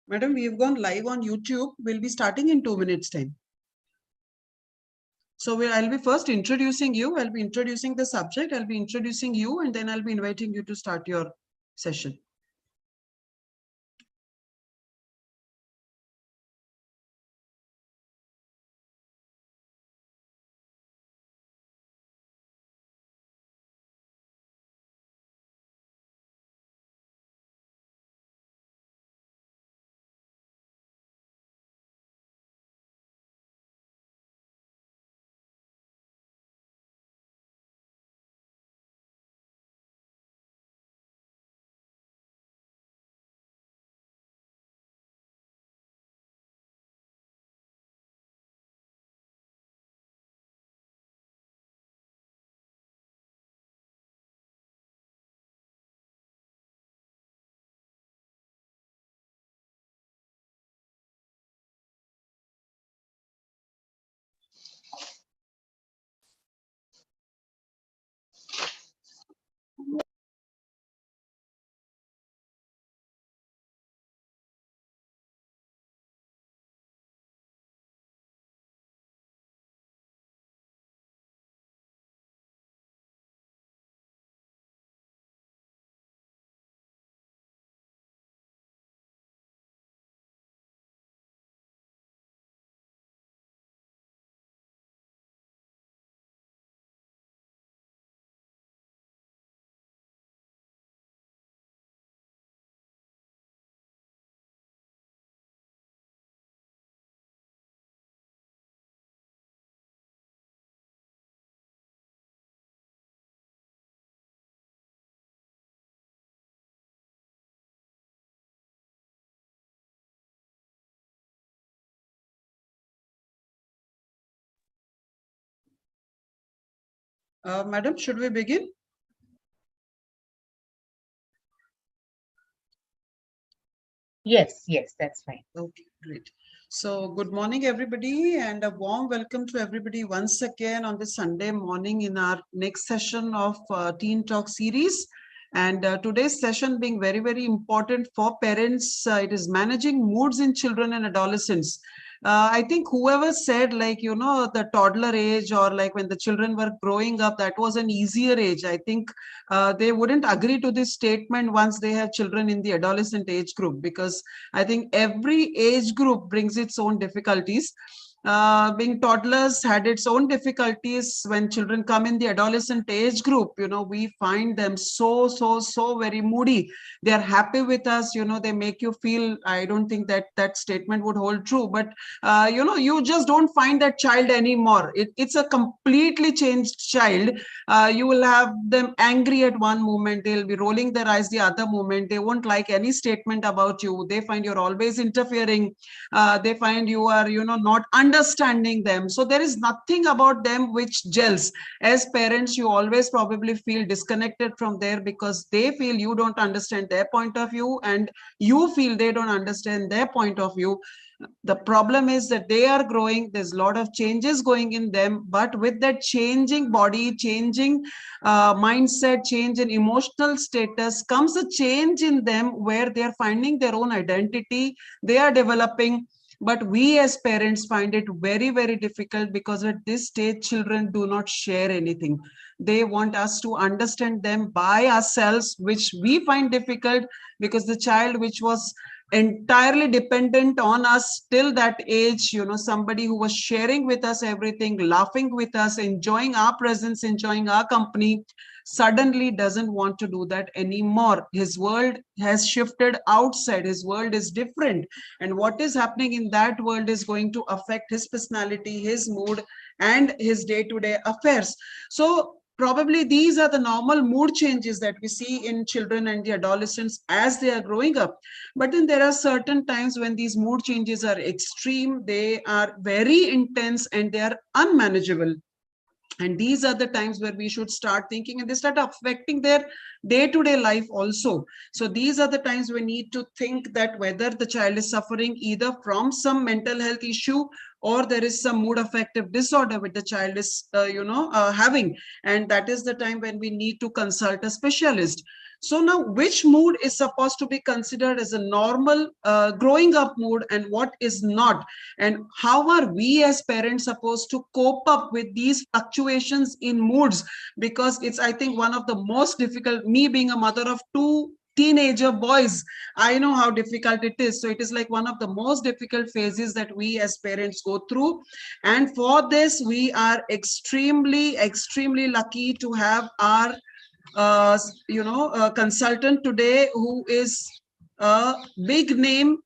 Madam, we have gone live on YouTube. We'll be starting in 2 minutes time. So I'll be first introducing you. I'll be introducing the subject. I'll be introducing you, and then I'll be inviting you to start your session. Madam, should we begin? Yes, that's fine. Okay, great. So good morning, everybody, and a warm welcome to everybody once again on this Sunday morning in our next session of Teen Talk series. And today's session being very, very important for parents. It is managing moods in children and adolescents. I think whoever said the toddler age or like when the children were growing up, that was an easier age. I think they wouldn't agree to this statement once they have children in the adolescent age group, because I think every age group brings its own difficulties. Being toddlers had its own difficulties. When children come in the adolescent age group, we find them so very moody. They are happy with us, they make you feel, I don't think that statement would hold true, but you just don't find that child anymore. It's a completely changed child. You will have them angry at one moment, they'll be rolling their eyes the other moment, they won't like any statement about you, they find you're always interfering, they find you are not understanding them. So there is nothing about them which gels. As parents, you always probably feel disconnected from there, because they feel you don't understand their point of view and you feel they don't understand their point of view. The problem is that they are growing, there's a lot of changes going in them, but with that changing body, changing mindset, change in emotional status, comes a change in them where they are finding their own identity, they are developing. But we as parents find it very, very difficult, because at this stage children do not share anything. They want us to understand them by ourselves, which we find difficult, because the child which was entirely dependent on us till that age, somebody who was sharing with us everything, laughing with us, enjoying our presence, enjoying our company, suddenly doesn't want to do that anymore. His world has shifted outside, his world is different, and what is happening in that world is going to affect his personality, his mood, and his day-to-day affairs. So probably these are the normal mood changes that we see in children and the adolescents as they are growing up. But then there are certain times when these mood changes are extreme, they are very intense, and they are unmanageable. And these are the times where we should start thinking, and they start affecting their day-to-day life also. So these are the times we need to think that whether the child is suffering either from some mental health issue, or there is some mood affective disorder which the child is having, and that is the time when we need to consult a specialist. So now, which mood is supposed to be considered as a normal growing up mood and what is not? And how are we as parents supposed to cope up with these fluctuations in moods? Because it's, I think, one of the most difficult, me being a mother of two teenager boys, I know how difficult it is. So it is like one of the most difficult phases that we as parents go through. And for this, we are extremely, extremely lucky to have our consultant today who is a big name.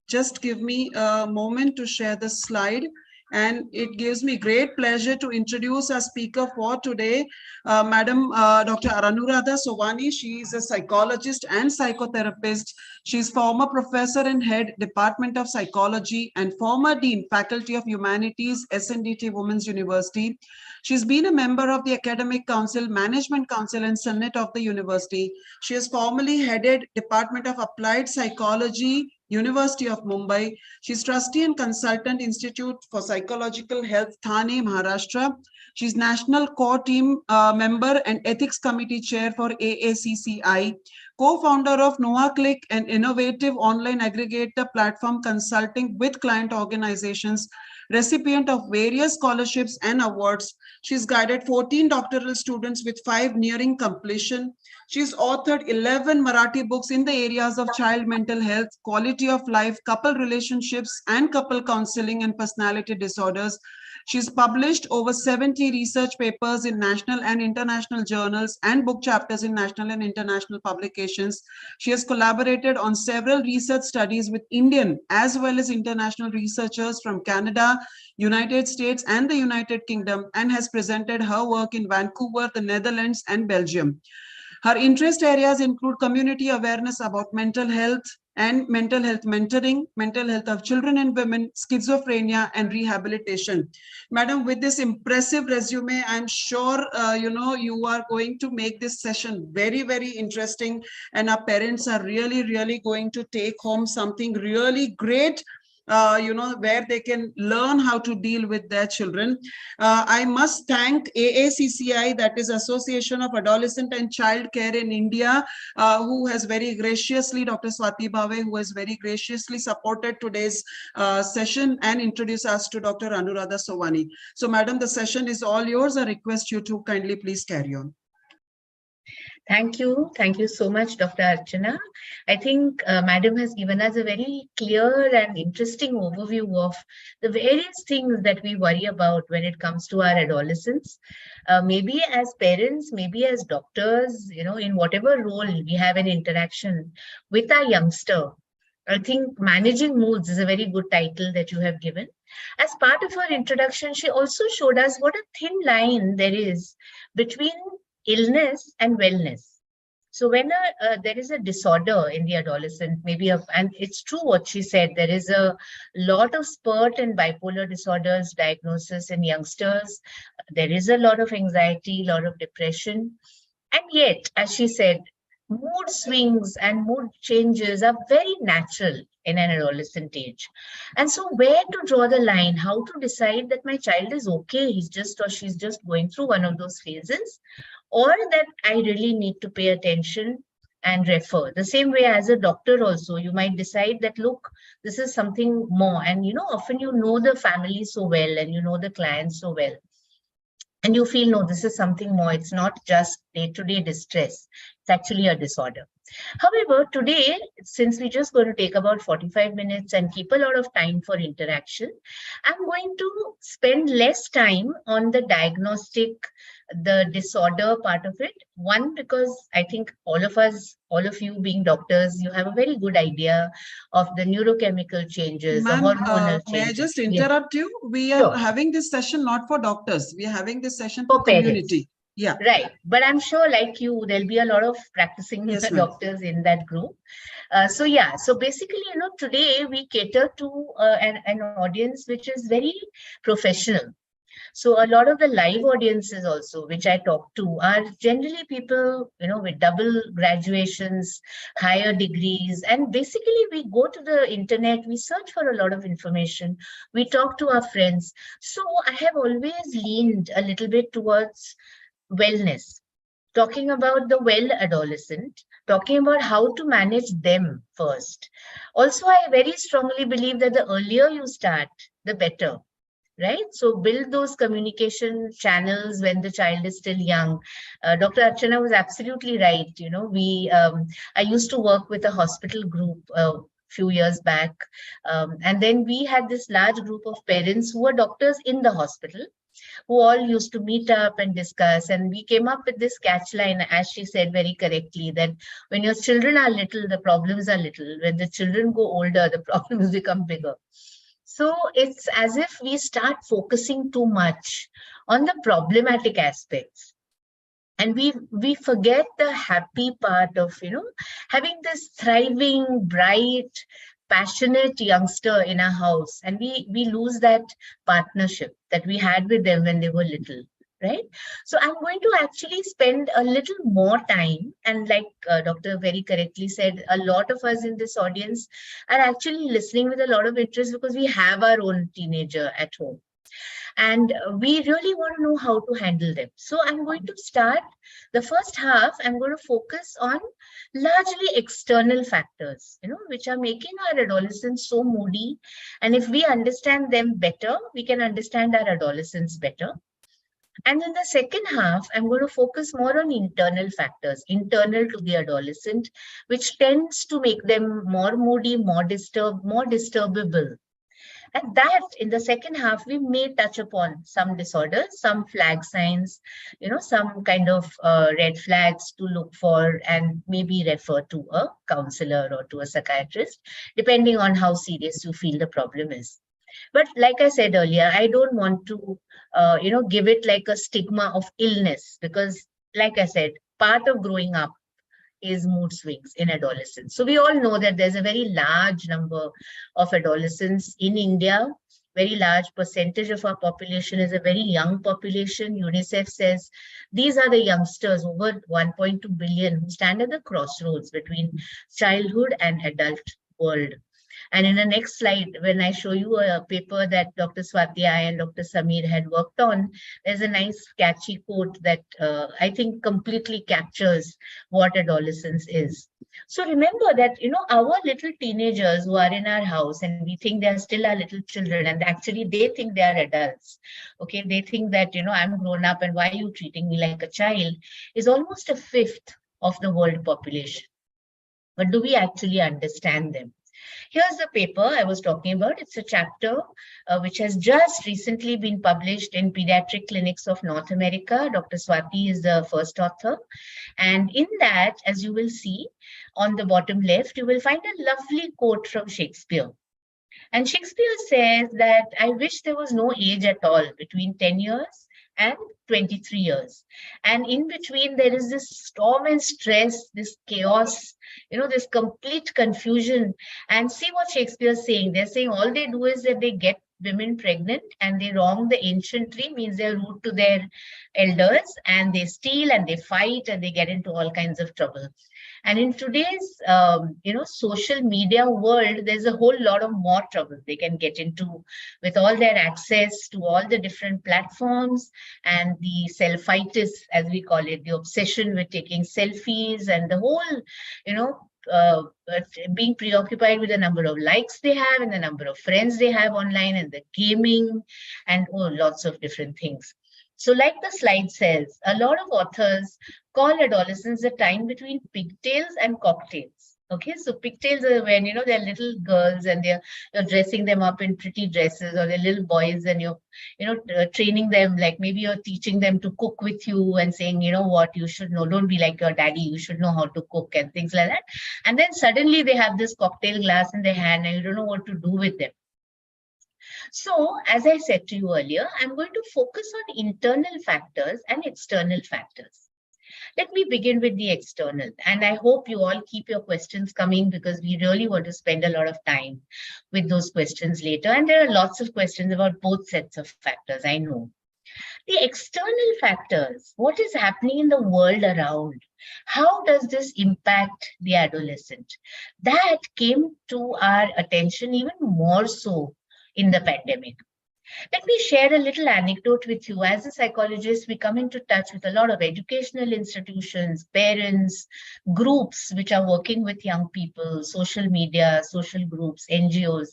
Just give me a moment to share the slide. And it gives me great pleasure to introduce our speaker for today, Madam Dr. Anuradha Sowani. She is a psychologist and psychotherapist. She's former professor and head Department of Psychology and former dean, Faculty of Humanities, SNDT Women's University. She's been a member of the Academic Council, Management Council, and Senate of the university. She has formerly headed Department of Applied Psychology, University of Mumbai. She's trustee and consultant, Institute for Psychological Health, Thane, Maharashtra. She's national core team member and ethics committee chair for AACCI, co-founder of NoahClick, an innovative online aggregator platform consulting with client organizations, recipient of various scholarships and awards. She's guided 14 doctoral students with 5 nearing completion. She's authored 11 Marathi books in the areas of child mental health, quality of life, couple relationships, and couple counseling and personality disorders. She's published over 70 research papers in national and international journals and book chapters in national and international publications. She has collaborated on several research studies with Indian as well as international researchers from Canada, United States, and the United Kingdom, and has presented her work in Vancouver, the Netherlands, and Belgium. Her interest areas include community awareness about mental health and mental health mentoring, mental health of children and women, schizophrenia, and rehabilitation. Madam, with this impressive resume, I'm sure you are going to make this session very, very interesting, and our parents are really, really going to take home something really great, where they can learn how to deal with their children. I must thank AACCI, that is Association of Adolescent and Child Care in India, who has very graciously, Dr. Swati Bhave, who has very graciously supported today's session and introduced us to Dr. Anuradha Sowani. So, Madam, the session is all yours. I request you to kindly please carry on. Thank you. Thank you so much, Dr. Archana. I think Madam has given us a very clear and interesting overview of the various things that we worry about when it comes to our adolescents. Maybe as parents, maybe as doctors, in whatever role we have an interaction with our youngster. I think managing moods is a very good title that you have given. As part of her introduction, she also showed us what a thin line there is between illness and wellness. So when there is a disorder in the adolescent, and it's true what she said, there is a lot of spurt and bipolar disorders diagnosis in youngsters. There is a lot of anxiety, a lot of depression. And yet, as she said, mood swings and mood changes are very natural in an adolescent age. And so where to draw the line, how to decide that my child is okay, he's just or she's just going through one of those phases, or that I really need to pay attention and refer. The same way as a doctor also, you might decide that, look, this is something more. And, often you know the family so well and you know the clients so well. And you feel, no, this is something more. It's not just day-to-day distress. It's actually a disorder. However, today, since we're just going to take about 45 minutes and keep a lot of time for interaction, I'm going to spend less time on the diagnostic, the disorder part of it. One, because I think all of you being doctors, you have a very good idea of the neurochemical changes, the hormonal changes. May I just interrupt you? We are having this session not for doctors. We are having this session for community. Yeah. Right. But I'm sure, like you, there'll be a lot of practicing doctors in that group. So basically, today we cater to an audience which is very professional. So a lot of the live audiences also, which I talk to, are generally people, with double graduations, higher degrees. And basically we go to the internet, we search for a lot of information, we talk to our friends. So I have always leaned a little bit towards wellness, talking about the well adolescent, talking about how to manage them first. Also, I very strongly believe that the earlier you start, the better, right? So build those communication channels when the child is still young. Dr. Archana was absolutely right. You know, I used to work with a hospital group few years back. And then we had this large group of parents who were doctors in the hospital, who all used to meet up and discuss. And we came up with this catch line, as she said very correctly, that when your children are little, the problems are little. When the children go older, the problems become bigger. So it's as if we start focusing too much on the problematic aspects. And we forget the happy part of, having this thriving, bright, passionate youngster in our house. And we lose that partnership that we had with them when they were little, right? So I'm going to actually spend a little more time. And like Doctor very correctly said, a lot of us in this audience are actually listening with a lot of interest because we have our own teenager at home. And we really want to know how to handle them. So I'm going to start the first half. I'm going to focus on largely external factors, which are making our adolescents so moody. And if we understand them better, we can understand our adolescents better. And in the second half, I'm going to focus more on internal factors, internal to the adolescent, which tends to make them more moody, more disturbable. And that in the second half, we may touch upon some disorders, some flag signs, some kind of red flags to look for, and maybe refer to a counselor or to a psychiatrist, depending on how serious you feel the problem is. But like I said earlier, I don't want to, give it like a stigma of illness, because like I said, part of growing up is mood swings in adolescence. So we all know that there's a very large number of adolescents in India. Very large percentage of our population is a very young population. UNICEF says these are the youngsters, over 1.2 billion, who stand at the crossroads between childhood and adult world. And in the next slide, when I show you a paper that Dr. Swati and Dr. Samir had worked on, there's a nice catchy quote that I think completely captures what adolescence is. So remember that, our little teenagers who are in our house and we think they're still our little children, and actually they think they are adults. Okay, they think that, I'm grown up and why are you treating me like a child, is almost a fifth of the world population. But do we actually understand them? Here's the paper I was talking about. It's a chapter which has just recently been published in Pediatric Clinics of North America. Dr. Swati is the first author. And in that, as you will see on the bottom left, you will find a lovely quote from Shakespeare. And Shakespeare says that I wish there was no age at all between 10 years and 23 years. And in between, there is this storm and stress, this chaos, this complete confusion. And see what Shakespeare is saying. They're saying all they do is that they get women pregnant and they wrong the ancientry, means they're rude to their elders, and they steal and they fight and they get into all kinds of trouble. And in today's, social media world, there's a whole lot of more trouble they can get into with all their access to all the different platforms and the selfitis, as we call it, the obsession with taking selfies and the whole, being preoccupied with the number of likes they have and the number of friends they have online and the gaming and lots of different things. So like the slide says, a lot of authors call adolescence the time between pigtails and cocktails. Okay, so pigtails are when, they're little girls and you're dressing them up in pretty dresses, or they're little boys and you're, training them, like maybe you're teaching them to cook with you and saying, what, you should know, don't be like your daddy, you should know how to cook and things like that. And then suddenly they have this cocktail glass in their hand and you don't know what to do with them. So, as I said to you earlier, I'm going to focus on internal factors and external factors. Let me begin with the external, and I hope you all keep your questions coming because we really want to spend a lot of time with those questions later. And there are lots of questions about both sets of factors, I know. The external factors, what is happening in the world around? How does this impact the adolescent? That came to our attention even more so in the pandemic. Let me share a little anecdote with you. As a psychologist, we come into touch with a lot of educational institutions, parents, groups which are working with young people, social media, social groups, NGOs.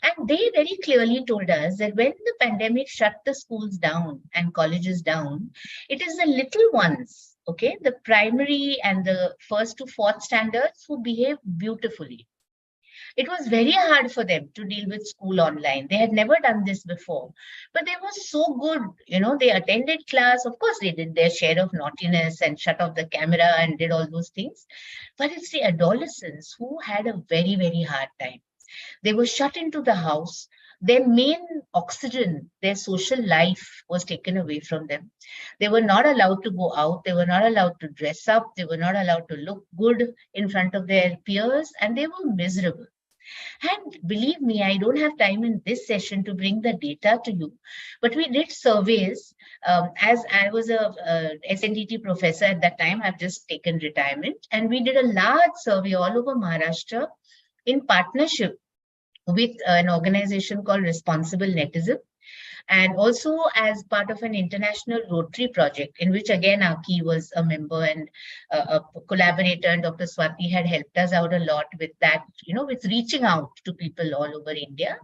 And they very clearly told us that when the pandemic shut the schools down and colleges down, it is the little ones, okay, the primary and the first to fourth standards who behave beautifully. It was very hard for them to deal with school online. They had never done this before, but they were so good. They attended class. Of course, they did their share of naughtiness and shut off the camera and did all those things. But it's the adolescents who had a very, very hard time. They were shut into the house. Their main oxygen, their social life was taken away from them. They were not allowed to go out. They were not allowed to dress up. They were not allowed to look good in front of their peers, and they were miserable. And believe me, I don't have time in this session to bring the data to you, but we did surveys. As I was a SNDT professor at that time, I've just taken retirement, and we did a large survey all over Maharashtra in partnership with an organization called Responsible Netism, and also as part of an international Rotary project, in which again Aki was a member and a collaborator, and Dr. Swati had helped us out a lot with that, with reaching out to people all over India.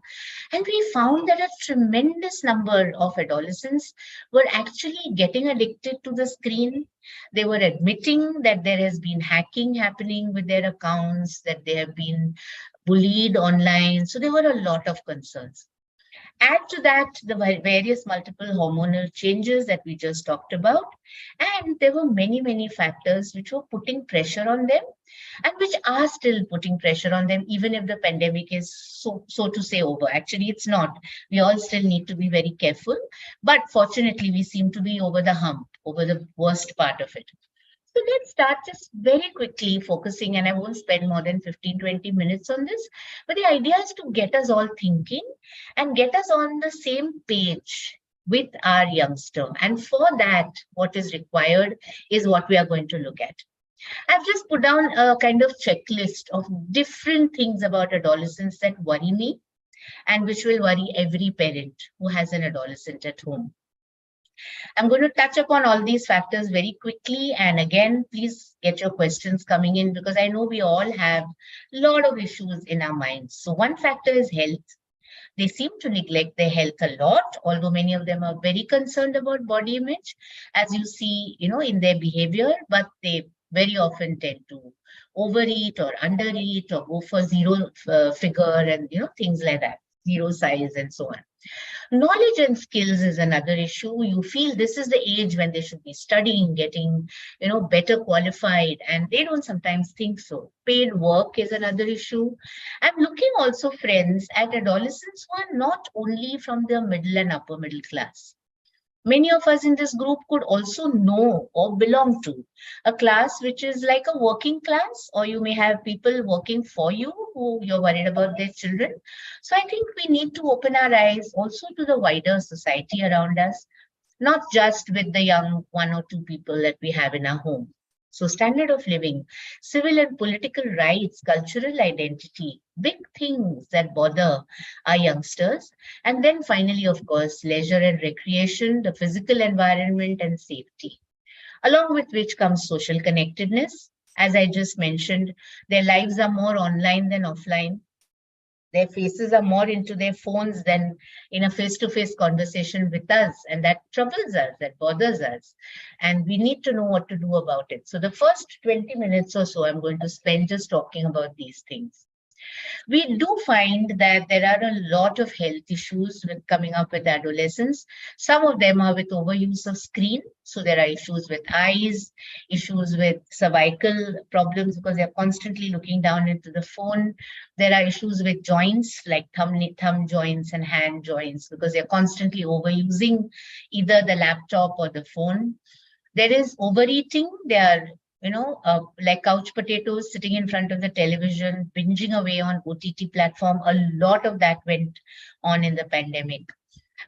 And we found that a tremendous number of adolescents were actually getting addicted to the screen. They were admitting that there has been hacking happening with their accounts, that they have been bullied online. So there were a lot of concerns. Add to that the various multiple hormonal changes that we just talked about. And there were many, many factors which were putting pressure on them and which are still putting pressure on them, even if the pandemic is so to say over. Actually, it's not. We all still need to be very careful. But fortunately, we seem to be over the hump, over the worst part of it. So let's start just very quickly focusing, and I won't spend more than 15-20 minutes on this, but the idea is to get us all thinking and get us on the same page with our youngster. And for that, what is required is what we are going to look at. I've just put down a kind of checklist of different things about adolescents that worry me and which will worry every parent who has an adolescent at home. I'm going to touch upon all these factors very quickly. And again, please get your questions coming in, because I know we all have a lot of issues in our minds. So one factor is health. They seem to neglect their health a lot, although many of them are very concerned about body image, as you see, in their behavior, but they very often tend to overeat or undereat or go for zero figure and, things like that, zero size and so on. Knowledge and skills is another issue. You feel this is the age when they should be studying, getting, better qualified, and they don't sometimes think so. Paid work is another issue. I'm looking also, friends, at adolescents who are not only from the middle and upper middle class. Many of us in this group could also know or belong to a class which is like a working class, or you may have people working for you who you're worried about their children. So I think we need to open our eyes also to the wider society around us, not just with the young one or two people that we have in our home. So standard of living, civil and political rights, cultural identity, big things that bother our youngsters. And then finally, of course, leisure and recreation, the physical environment and safety, along with which comes social connectedness. As I just mentioned, their lives are more online than offline. Their faces are more into their phones than in a face-to-face conversation with us. And that troubles us, that bothers us. And we need to know what to do about it. So the first 20 minutes or so, I'm going to spend just talking about these things. We do find that there are a lot of health issues with coming up with adolescents. Some of them are with overuse of screen. So there are issues with eyes, issues with cervical problems because they're constantly looking down into the phone. There are issues with joints like thumb joints and hand joints because they're constantly overusing either the laptop or the phone. There is overeating. They are like couch potatoes sitting in front of the television, binging away on OTT platform. A lot of that went on in the pandemic.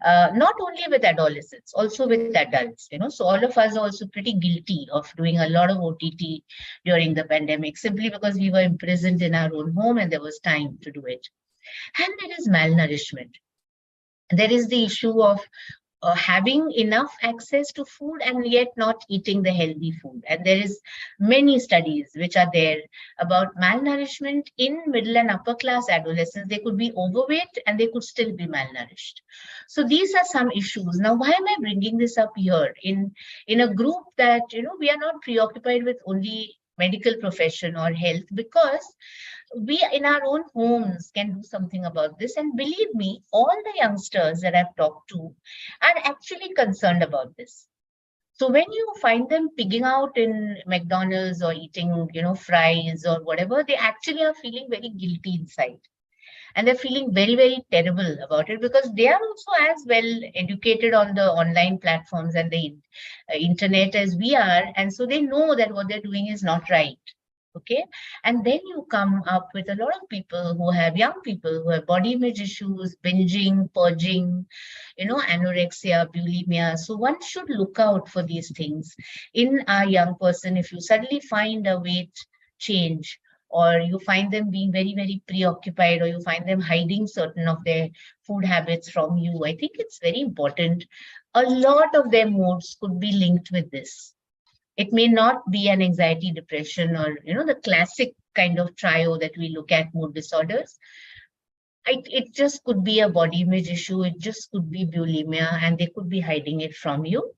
Not only with adolescents, also with adults, So all of us are also pretty guilty of doing a lot of OTT during the pandemic, simply because we were imprisoned in our own home and there was time to do it. And there is malnourishment. There is the issue of having enough access to food and yet not eating the healthy food. And there is many studies which are there about malnourishment in middle and upper class adolescents. They could be overweight and they could still be malnourished. So these are some issues. Now, why am I bringing this up here in a group that, we are not preoccupied with only medical profession or health? Because we in our own homes can do something about this. And believe me, all the youngsters that I've talked to are actually concerned about this. So when you find them pigging out in McDonald's or eating, fries or whatever, they actually are feeling very guilty inside. And they're feeling very, very terrible about it, because they are also as well educated on the online platforms and the internet as we are. And so they know that what they're doing is not right. Okay. And then you come up with a lot of people who have young people who have body image issues, binging, purging, anorexia, bulimia. So one should look out for these things in a young person. If you suddenly find a weight change, or you find them being very, very preoccupied, or you find them hiding certain of their food habits from you, I think it's very important. A lot of their moods could be linked with this. It may not be an anxiety, depression, or, the classic kind of trio that we look at mood disorders. It just could be a body image issue. It just could be bulimia, and they could be hiding it from you.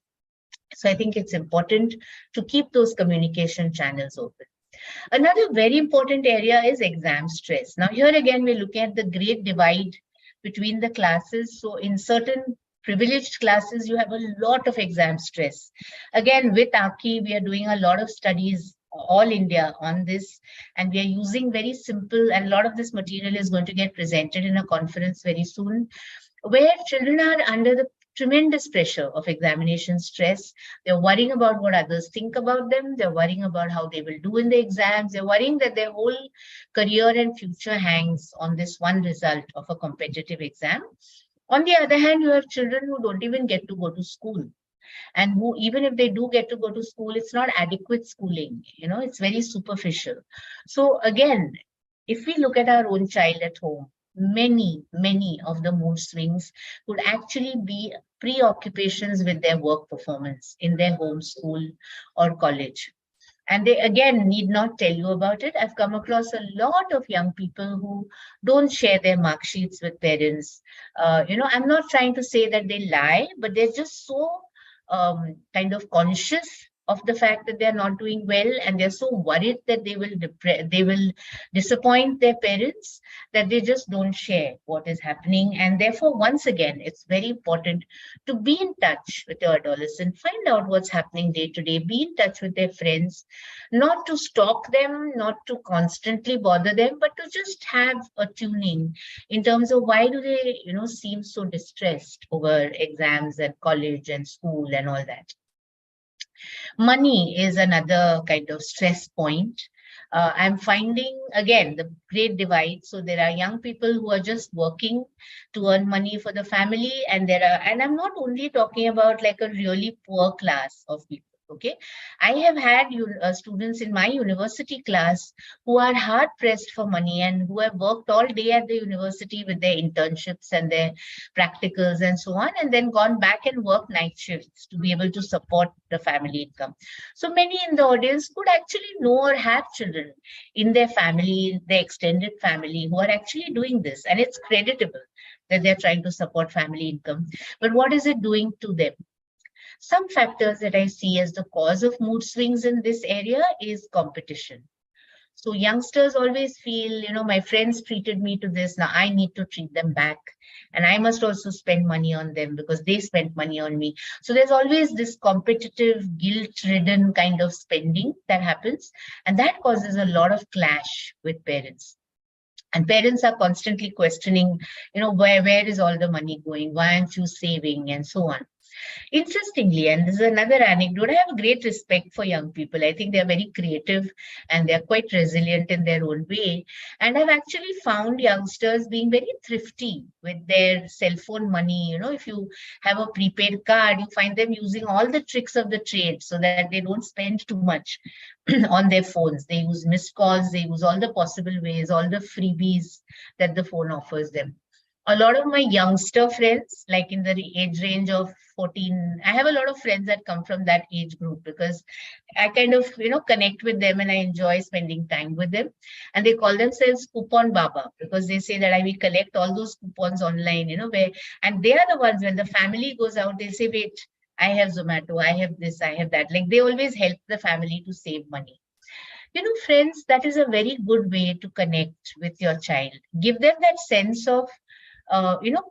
So I think it's important to keep those communication channels open. Another very important area is exam stress. Now, here again, we're looking at the great divide between the classes. So in certain privileged classes, you have a lot of exam stress. Again, with AKI, we are doing a lot of studies, all India, on this, and we are using very simple, and a lot of this material is going to get presented in a conference very soon, where children are under the tremendous pressure of examination stress. They're worrying about what others think about them. They're worrying about how they will do in the exams. They're worrying that their whole career and future hangs on this one result of a competitive exam. On the other hand, you have children who don't even get to go to school, and who, even if they do get to go to school, it's not adequate schooling. It's very superficial. So again, if we look at our own child at home, many of the mood swings could actually be preoccupations with their work performance in their home, school, or college. And they, again, need not tell you about it. I've come across a lot of young people who don't share their mark sheets with parents. I'm not trying to say that they lie, but they're just so kind of conscious of the fact that they're not doing well, and they're so worried that they will disappoint their parents, that they just don't share what is happening. And therefore, once again, it's very important to be in touch with your adolescent, find out what's happening day to day, be in touch with their friends, not to stalk them, not to constantly bother them, but to just have a tuning in terms of why do they, seem so distressed over exams and college and school and all that. Money is another kind of stress point. I'm finding, again, the great divide. So there are young people who are just working to earn money for the family, and and I'm not only talking about like a really poor class of people. Okay, I have had students in my university class who are hard pressed for money, and who have worked all day at the university with their internships and their practicals and so on, and then gone back and worked night shifts to be able to support the family income. So many in the audience could actually know or have children in their family, their extended family, who are actually doing this, and it's creditable that they're trying to support family income. But what is it doing to them? Some factors that I see as the cause of mood swings in this area is competition. So youngsters always feel, my friends treated me to this, now I need to treat them back. And I must also spend money on them because they spent money on me. So there's always this competitive, guilt-ridden kind of spending that happens. And that causes a lot of clash with parents. And parents are constantly questioning, where is all the money going? Why aren't you saving? And so on. Interestingly, and this is another anecdote, I have a great respect for young people. I think they're very creative and they're quite resilient in their own way. And I've actually found youngsters being very thrifty with their cell phone money. If you have a prepaid card, you find them using all the tricks of the trade so that they don't spend too much on their phones. They use missed calls, they use all the possible ways, all the freebies that the phone offers them. A lot of my youngster friends, like in the age range of 14, I have a lot of friends that come from that age group because I kind of, connect with them and I enjoy spending time with them. And they call themselves Coupon Baba because they say that I will collect all those coupons online, and they are the ones when the family goes out, they say, wait, I have Zomato, I have this, I have that. Like they always help the family to save money. Friends, that is a very good way to connect with your child. Give them that sense of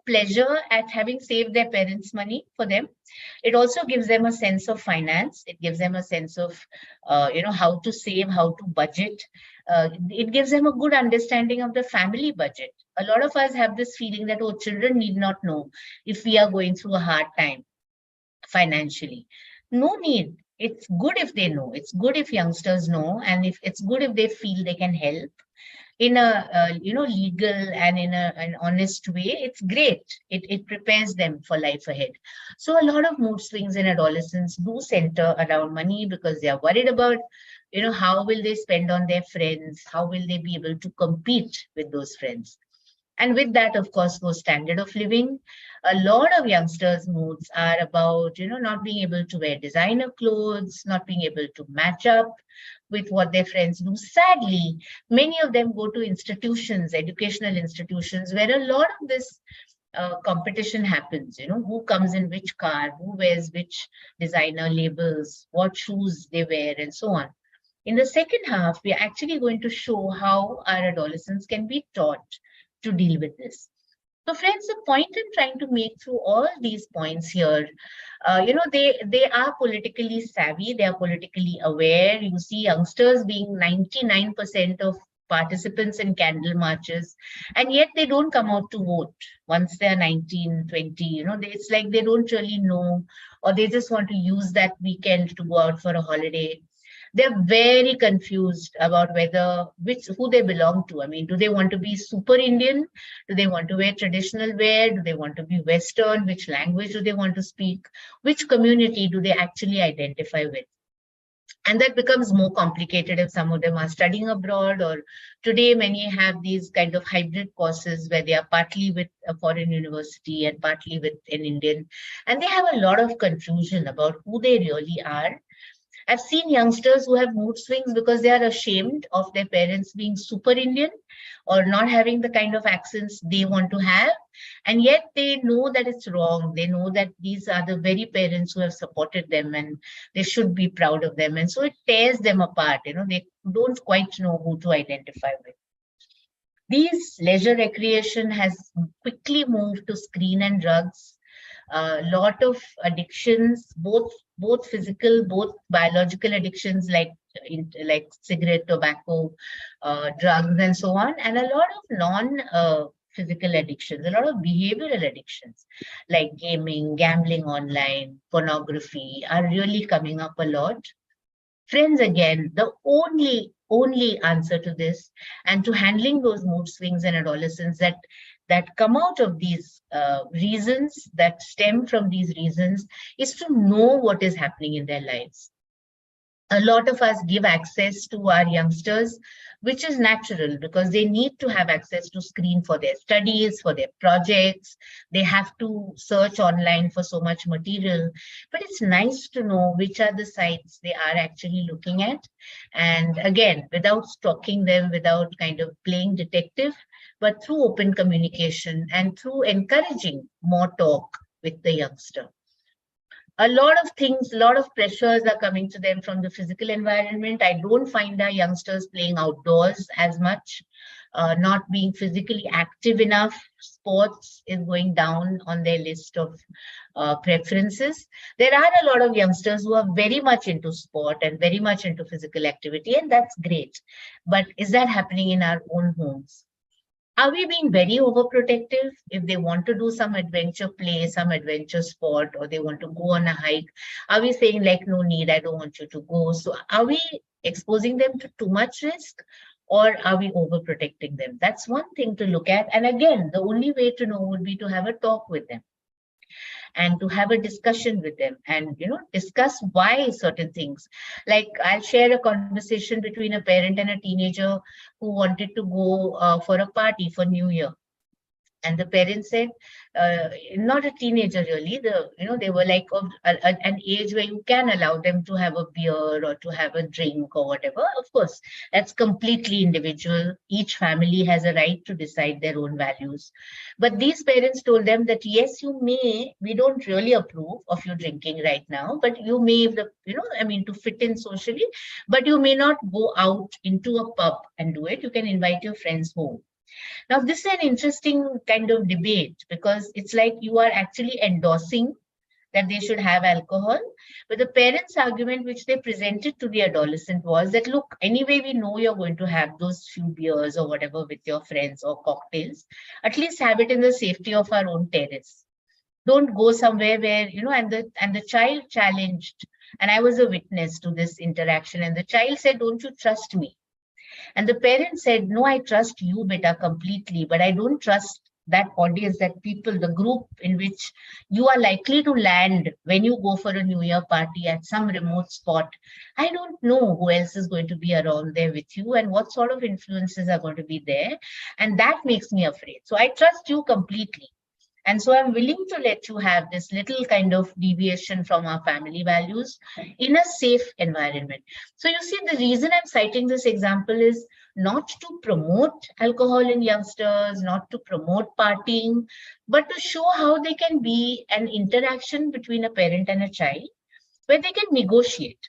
pleasure at having saved their parents' money for them. It also gives them a sense of finance. It gives them a sense of, how to save, how to budget. It gives them a good understanding of the family budget. A lot of us have this feeling that, oh, children need not know if we are going through a hard time financially. No need. It's good if they know. It's good if youngsters know, and if it's good if they feel they can help in a legal and in an honest way. It's great. It prepares them for life ahead. So a lot of mood swings in adolescence do center around money because they are worried about how will they spend on their friends, how will they be able to compete with those friends. And with that, of course, goes standard of living. A lot of youngsters' moods are about, not being able to wear designer clothes, not being able to match up with what their friends do. Sadly, many of them go to institutions, educational institutions, where a lot of this competition happens. Who comes in which car, who wears which designer labels, what shoes they wear, and so on. In the second half, we are actually going to show how our adolescents can be taught to deal with this. So friends, the point I'm trying to make through all these points here, they are politically savvy, they are politically aware. You see youngsters being 99% of participants in candle marches, and yet they don't come out to vote once they're 19, 20, it's like they don't really know, or they just want to use that weekend to go out for a holiday. They're very confused about who they belong to. I mean, do they want to be super Indian? Do they want to wear traditional wear? Do they want to be Western? Which language do they want to speak? Which community do they actually identify with? And that becomes more complicated if some of them are studying abroad, or today many have these kind of hybrid courses where they are partly with a foreign university and partly with an Indian. And they have a lot of confusion about who they really are. I've seen youngsters who have mood swings because they are ashamed of their parents being super Indian or not having the kind of accents they want to have. And yet they know that it's wrong. They know that these are the very parents who have supported them and they should be proud of them. And so it tears them apart. They don't quite know who to identify with. These leisure recreation has quickly moved to screen and drugs. A lot of addictions, both physical, both biological addictions like cigarette, tobacco, drugs, and so on, and a lot of non-physical addictions, a lot of behavioral addictions like gaming, gambling online, pornography are really coming up a lot. Friends, again, the only answer to this and to handling those mood swings in adolescence that come out of these reasons, that stem from these reasons, is to know what is happening in their lives. A lot of us give access to our youngsters, which is natural because they need to have access to screen for their studies, for their projects. They have to search online for so much material. But it's nice to know which are the sites they are actually looking at. And again, without stalking them, without kind of playing detective, but through open communication and through encouraging more talk with the youngster. A lot of things, a lot of pressures are coming to them from the physical environment. I don't find our youngsters playing outdoors as much, not being physically active enough. Sports is going down on their list of preferences. There are a lot of youngsters who are very much into sport and very much into physical activity, and that's great. But is that happening in our own homes? Are we being very overprotective? If they want to do some adventure play, some adventure sport, or they want to go on a hike, are we saying like, no need, I don't want you to go? So are we exposing them to too much risk, or are we overprotecting them? That's one thing to look at. And again, the only way to know would be to have a talk with them and to have a discussion with them and discuss why certain things. Like I'll share a conversation between a parent and a teenager who wanted to go for a party for New Year. And the parents said, not a teenager really, they were like of an age where you can allow them to have a beer or to have a drink or whatever. Of course, that's completely individual. Each family has a right to decide their own values. But these parents told them that, yes, we don't really approve of you drinking right now, but you may, to fit in socially, but you may not go out into a pub and do it. You can invite your friends home. Now, this is an interesting kind of debate because it's like you are actually endorsing that they should have alcohol. But the parents' argument, which they presented to the adolescent, was that, look, anyway, we know you're going to have those few beers or whatever with your friends or cocktails. At least have it in the safety of our own terrace. Don't go somewhere where, and the child challenged, and I was a witness to this interaction, and the child said, don't you trust me? And the parent said, no, I trust you, beta, completely, but I don't trust that audience, that people, the group in which you are likely to land when you go for a New Year party at some remote spot. I don't know who else is going to be around there with you and what sort of influences are going to be there. And that makes me afraid. So I trust you completely. And so I'm willing to let you have this little kind of deviation from our family values in a safe environment. So you see, the reason I'm citing this example is not to promote alcohol in youngsters, not to promote partying, but to show how they can be an interaction between a parent and a child where they can negotiate.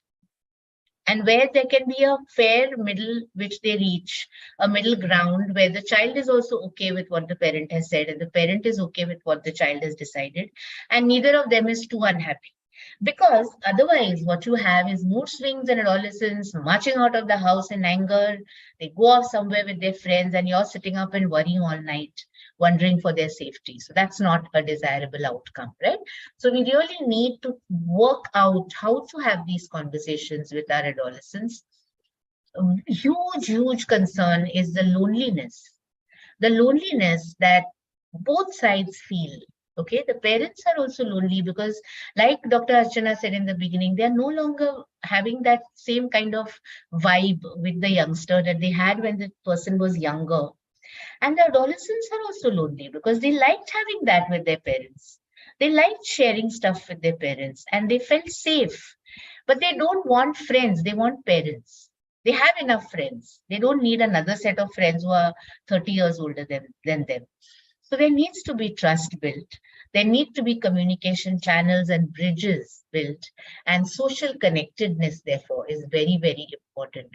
And where there can be a fair middle which they reach, a middle ground where the child is also okay with what the parent has said and the parent is okay with what the child has decided, and neither of them is too unhappy. Because otherwise, what you have is mood swings and adolescents marching out of the house in anger. They go off somewhere with their friends, and you're sitting up and worrying all night, wondering for their safety. So that's not a desirable outcome, right? So we really need to work out how to have these conversations with our adolescents. Huge concern is the loneliness that both sides feel. Okay, the parents are also lonely because, like Dr. Archana said in the beginning, they are no longer having that same kind of vibe with the youngster that they had when the person was younger. And the adolescents are also lonely because they liked having that with their parents. They liked sharing stuff with their parents and they felt safe. But they don't want friends, they want parents. They have enough friends. They don't need another set of friends who are 30 years older than them. So there needs to be trust built. There need to be communication channels and bridges built. And social connectedness, therefore, is very, very important.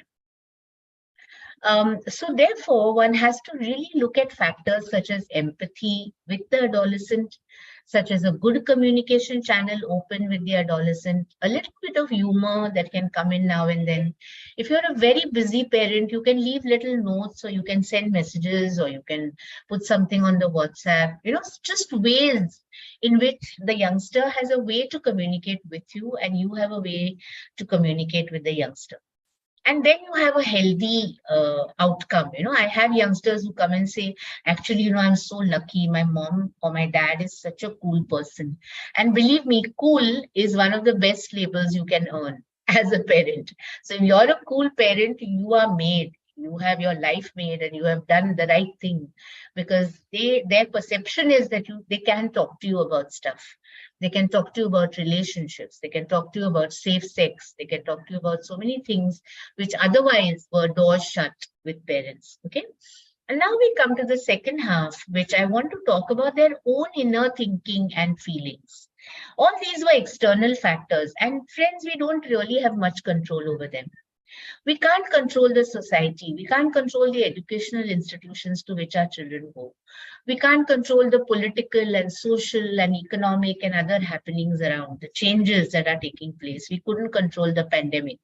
So therefore, one has to really look at factors such as empathy with the adolescent, such as a good communication channel open with the adolescent, a little bit of humor that can come in now and then. If you're a very busy parent, you can leave little notes or you can send messages or you can put something on the WhatsApp, just ways in which the youngster has a way to communicate with you and you have a way to communicate with the youngster. And then you have a healthy outcome. I have youngsters who come and say, actually, I'm so lucky. My mom or my dad is such a cool person. And believe me, cool is one of the best labels you can earn as a parent. So if you're a cool parent, you are made. You have your life made and you have done the right thing because their perception is that they can talk to you about stuff. They can talk to you about relationships. They can talk to you about safe sex. They can talk to you about so many things which otherwise were doors shut with parents. Okay. And now we come to the second half, which I want to talk about their own inner thinking and feelings. All these were external factors. And friends, we don't really have much control over them. We can't control the society. We can't control the educational institutions to which our children go. We can't control the political and social and economic and other happenings around, the changes that are taking place. We couldn't control the pandemic.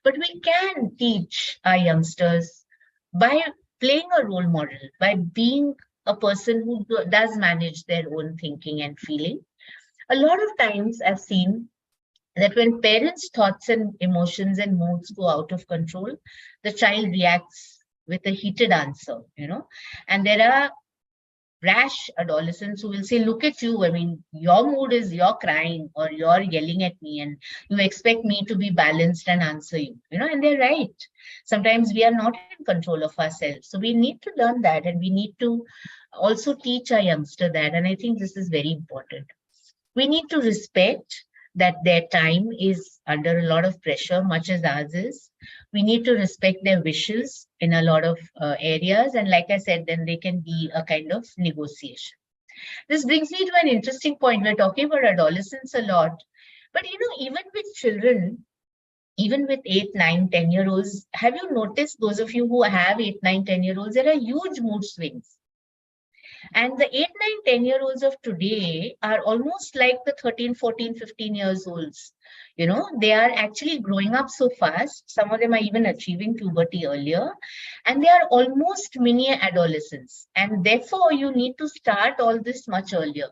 But we can teach our youngsters by playing a role model, by being a person who does manage their own thinking and feeling. A lot of times I've seen that when parents' thoughts and emotions and moods go out of control, the child reacts with a heated answer, and there are rash adolescents who will say, look at you, I mean, your mood is you're crying or you're yelling at me and you expect me to be balanced and answer you, and they're right. Sometimes we are not in control of ourselves. So we need to learn that, and we need to also teach our youngster that. And I think this is very important. We need to respect that their time is under a lot of pressure, much as ours is. We need to respect their wishes in a lot of areas. And like I said, then they can be a kind of negotiation. This brings me to an interesting point. We're talking about adolescence a lot, but even with children, even with 8, 9, 10-year-olds, have you noticed, those of you who have 8, 9, 10-year-olds, there are huge mood swings. And the 8, 9, 10-year-olds of today are almost like the 13, 14, 15 years olds. They are actually growing up so fast. Some of them are even achieving puberty earlier, and they are almost mini adolescents. And therefore, you need to start all this much earlier.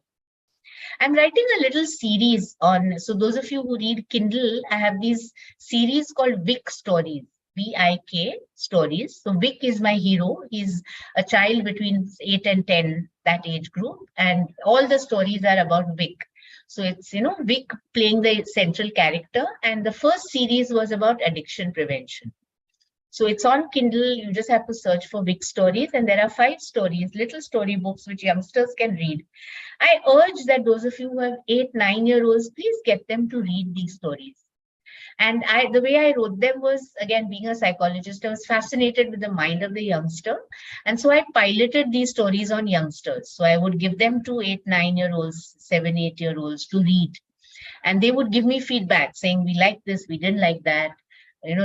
I'm writing a little series on, so those of you who read Kindle, I have these series called Vic Stories. VIK stories. So Vic is my hero. He's a child between 8 and 10, that age group. And all the stories are about Vic. So it's, Vic playing the central character. And the first series was about addiction prevention. So it's on Kindle. You just have to search for Vic Stories. And there are 5 stories, little storybooks, which youngsters can read. I urge that those of you who have 8, 9-year-olds, please get them to read these stories. And the way I wrote them was, again, being a psychologist, I was fascinated with the mind of the youngster. And so I piloted these stories on youngsters. So I would give them to 8, 9-year-olds, 7, 8-year-olds to read. And they would give me feedback saying, we like this, we didn't like that.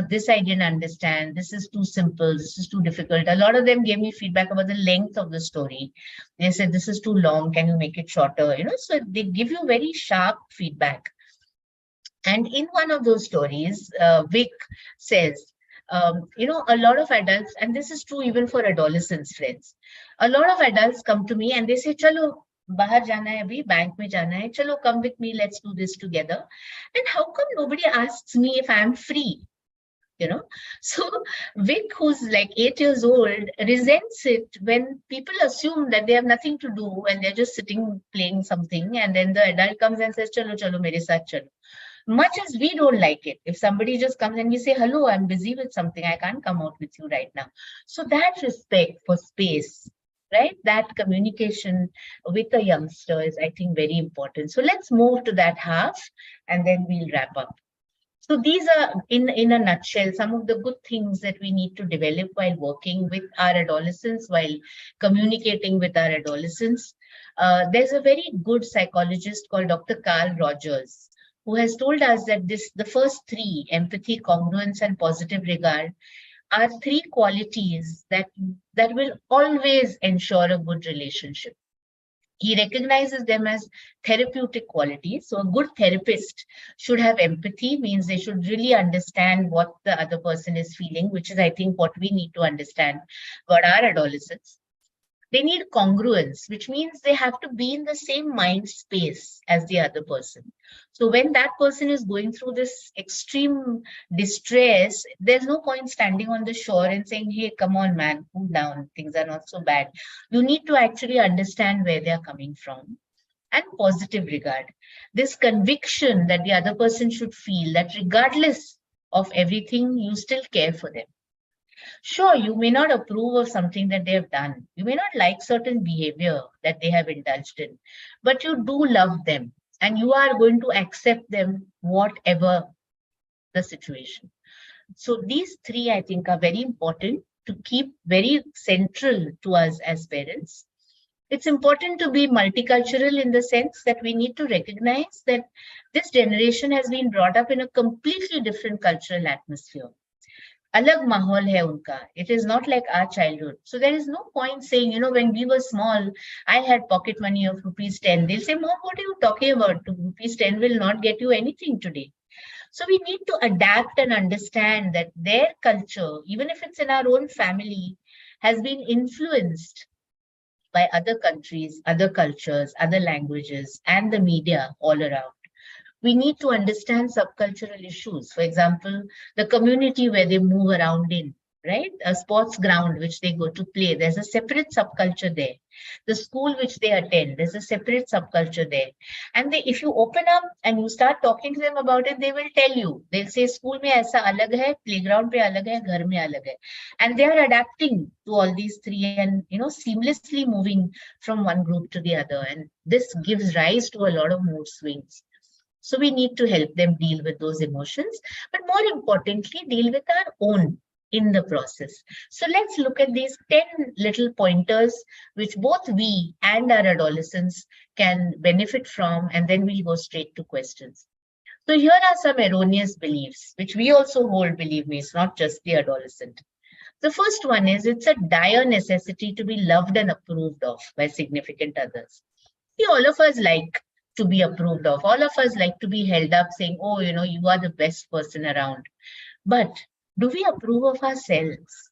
This I didn't understand. This is too simple. This is too difficult. A lot of them gave me feedback about the length of the story. They said, this is too long. Can you make it shorter? So they give you very sharp feedback. And in one of those stories, Vic says, a lot of adults, and this is true even for adolescents, friends, a lot of adults come to me and they say, chalo, bahar jana hai abhi, bank mein jana hai, chalo, come with me, let's do this together. And how come nobody asks me if I'm free? So Vic, who's like 8 years old, resents it when people assume that they have nothing to do and they're just sitting playing something, and then the adult comes and says, chalo, chalo, mere saath chalo. Much as we don't like it, if somebody just comes and we say, hello, I'm busy with something, I can't come out with you right now. So that respect for space, right? That communication with a youngster is, I think, very important. So let's move to that half and then we'll wrap up. So these are, in a nutshell, some of the good things that we need to develop while working with our adolescents, while communicating with our adolescents. There's a very good psychologist called Dr. Carl Rogers, who has told us that the first 3, empathy, congruence, and positive regard, are 3 qualities that will always ensure a good relationship. He recognizes them as therapeutic qualities. So a good therapist should have empathy, means they should really understand what the other person is feeling, which is, I think, what we need to understand about our adolescents. They need congruence, which means they have to be in the same mind space as the other person. So when that person is going through this extreme distress, there's no point standing on the shore and saying, hey, come on, man, cool down. Things are not so bad. You need to actually understand where they're coming from. And positive regard. This conviction that the other person should feel that regardless of everything, you still care for them. Sure, you may not approve of something that they have done. You may not like certain behavior that they have indulged in, but you do love them and you are going to accept them, whatever the situation. So these 3, I think, are very important to keep very central to us as parents. It's important to be multicultural in the sense that we need to recognize that this generation has been brought up in a completely different cultural atmosphere. Alag mahol hai unka. It is not like our childhood. So there is no point saying, when we were small, I had pocket money of rupees 10. They'll say, Mom, what are you talking about? Rupees 10 will not get you anything today. So we need to adapt and understand that their culture, even if it's in our own family, has been influenced by other countries, other cultures, other languages, and the media all around. We need to understand subcultural issues. For example, the community where they move around in. right? A sports ground which they go to play, there's a separate subculture there. The school which they attend, there's a separate subculture there. And if you open up and you start talking to them about it, they will tell you. They'll say, school mein aisa alag hai, playground pe alag hai, ghar mein alag hai. And they are adapting to all these three and, seamlessly moving from one group to the other. And this gives rise to a lot of mood swings. So we need to help them deal with those emotions, but more importantly, deal with our own in the process. So let's look at these 10 little pointers which both we and our adolescents can benefit from, and then we'll go straight to questions. So here are some erroneous beliefs, which we also hold, believe me, it's not just the adolescent. The first one is it's a dire necessity to be loved and approved of by significant others. See, all of us like to be approved of. All of us like to be held up saying, oh, you are the best person around. But do we approve of ourselves,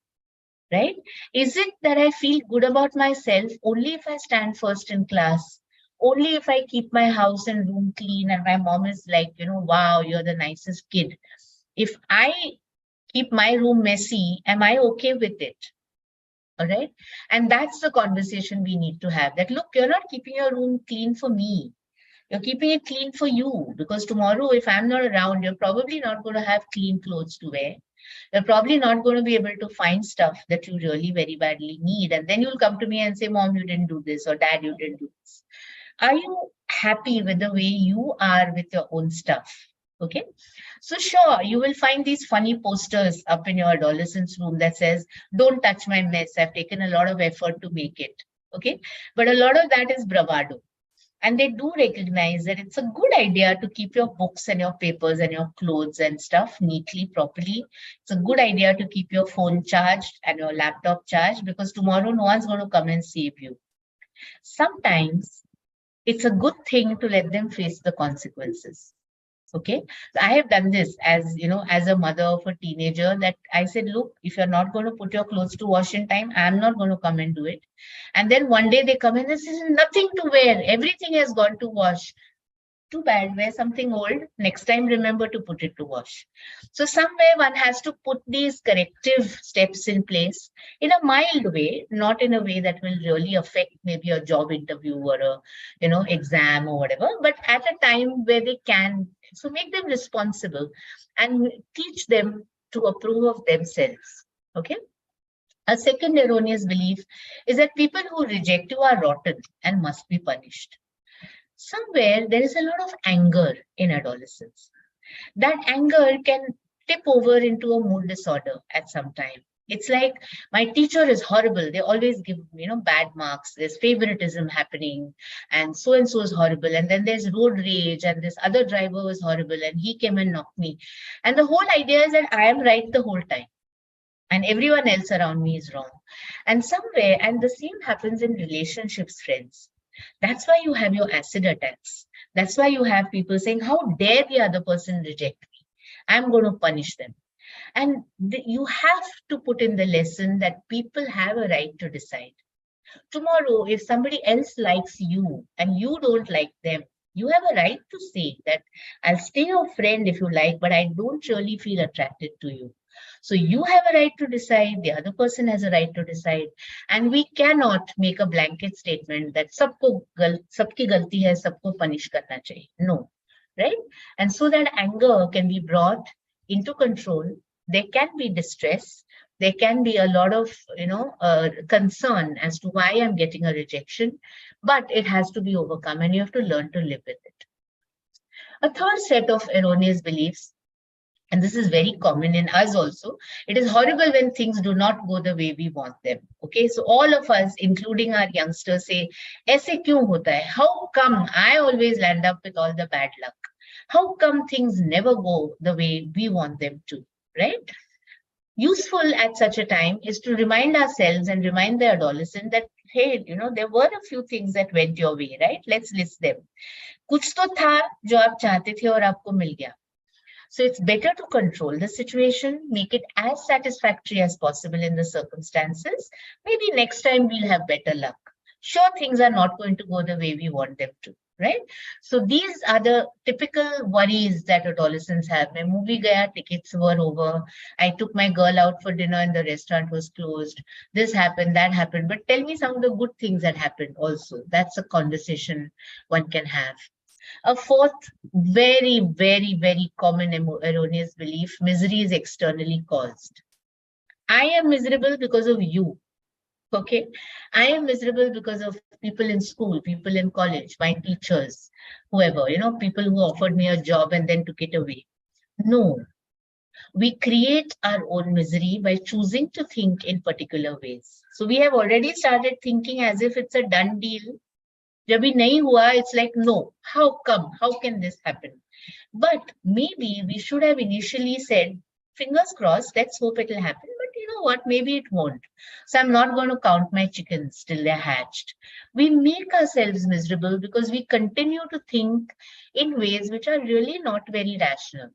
right? Is it that I feel good about myself only if I stand first in class? Only if I keep my house and room clean and my mom is like, wow, you're the nicest kid. If I keep my room messy, am I okay with it? All right. And that's the conversation we need to have, that look, you're not keeping your room clean for me. You're keeping it clean for you, because tomorrow, if I'm not around, you're probably not going to have clean clothes to wear. You're probably not going to be able to find stuff that you really very badly need. And then you'll come to me and say, Mom, you didn't do this, or Dad, you didn't do this. Are you happy with the way you are with your own stuff? Okay. So sure, you will find these funny posters up in your adolescent's room that says, don't touch my mess. I've taken a lot of effort to make it. Okay. But a lot of that is bravado. And they do recognize that it's a good idea to keep your books and your papers and your clothes and stuff neatly, properly. It's a good idea to keep your phone charged and your laptop charged, because tomorrow no one's going to come and save you. Sometimes it's a good thing to let them face the consequences. Okay, so I have done this as a mother of a teenager, that I said, look, if you're not going to put your clothes to wash in time, I'm not going to come and do it. And then one day they come and this is nothing to wear. Everything has gone to wash. Too bad, wear something old. Next time, remember to put it to wash. So somewhere one has to put these corrective steps in place in a mild way, not in a way that will really affect maybe a job interview or a, exam or whatever, but at a time where they can. So make them responsible and teach them to approve of themselves. Okay. A second erroneous belief is that people who reject you are rotten and must be punished. Somewhere there is a lot of anger in adolescence. That anger can tip over into a mood disorder at some time. It's like, my teacher is horrible. They always give, bad marks. There's favoritism happening, and so is horrible. And then there's road rage, and this other driver was horrible and he came and knocked me. And the whole idea is that I am right the whole time and everyone else around me is wrong. And somewhere, and the same happens in relationships, friends. That's why you have your acid attacks. That's why you have people saying, how dare the other person reject me? I'm going to punish them. And you have to put in the lesson that people have a right to decide. Tomorrow, if somebody else likes you and you don't like them, you have a right to say that I'll stay your friend if you like, but I don't really feel attracted to you. So you have a right to decide, the other person has a right to decide, and we cannot make a blanket statement that sabki galti hai, sabko punish karna chahiye. No, right? And so that anger can be brought into control. There can be distress. There can be a lot of, concern as to why I'm getting a rejection, but it has to be overcome and you have to learn to live with it. A third set of erroneous beliefs, and this is very common in us also. It is horrible when things do not go the way we want them. Okay, so all of us, including our youngsters, say, "Aise kyun hota hai? How come I always land up with all the bad luck? How come things never go the way we want them to?" Right? Useful at such a time is to remind ourselves and remind the adolescent that, hey, there were a few things that went your way, right? Let's list them. Kuch to tha jo aap chahte the aur aapko mil gaya. So it's better to control the situation, make it as satisfactory as possible in the circumstances. Maybe next time we'll have better luck. Sure, things are not going to go the way we want them to. right? So these are the typical worries that adolescents have. My movie gaya, tickets were over. I took my girl out for dinner and the restaurant was closed. This happened, that happened. But tell me some of the good things that happened also. That's a conversation one can have. A fourth, very, very, very common erroneous belief: misery is externally caused. I am miserable because of you. Okay. I am miserable because of people in school, people in college, my teachers, whoever, people who offered me a job and then took it away. No, we create our own misery by choosing to think in particular ways. So we have already started thinking as if it's a done deal. जब भी नहीं हुआ, it's like, no, how come? How can this happen? But maybe we should have initially said, fingers crossed, let's hope it'll happen. But you know what? Maybe it won't. So I'm not going to count my chickens till they're hatched. We make ourselves miserable because we continue to think in ways which are really not very rational.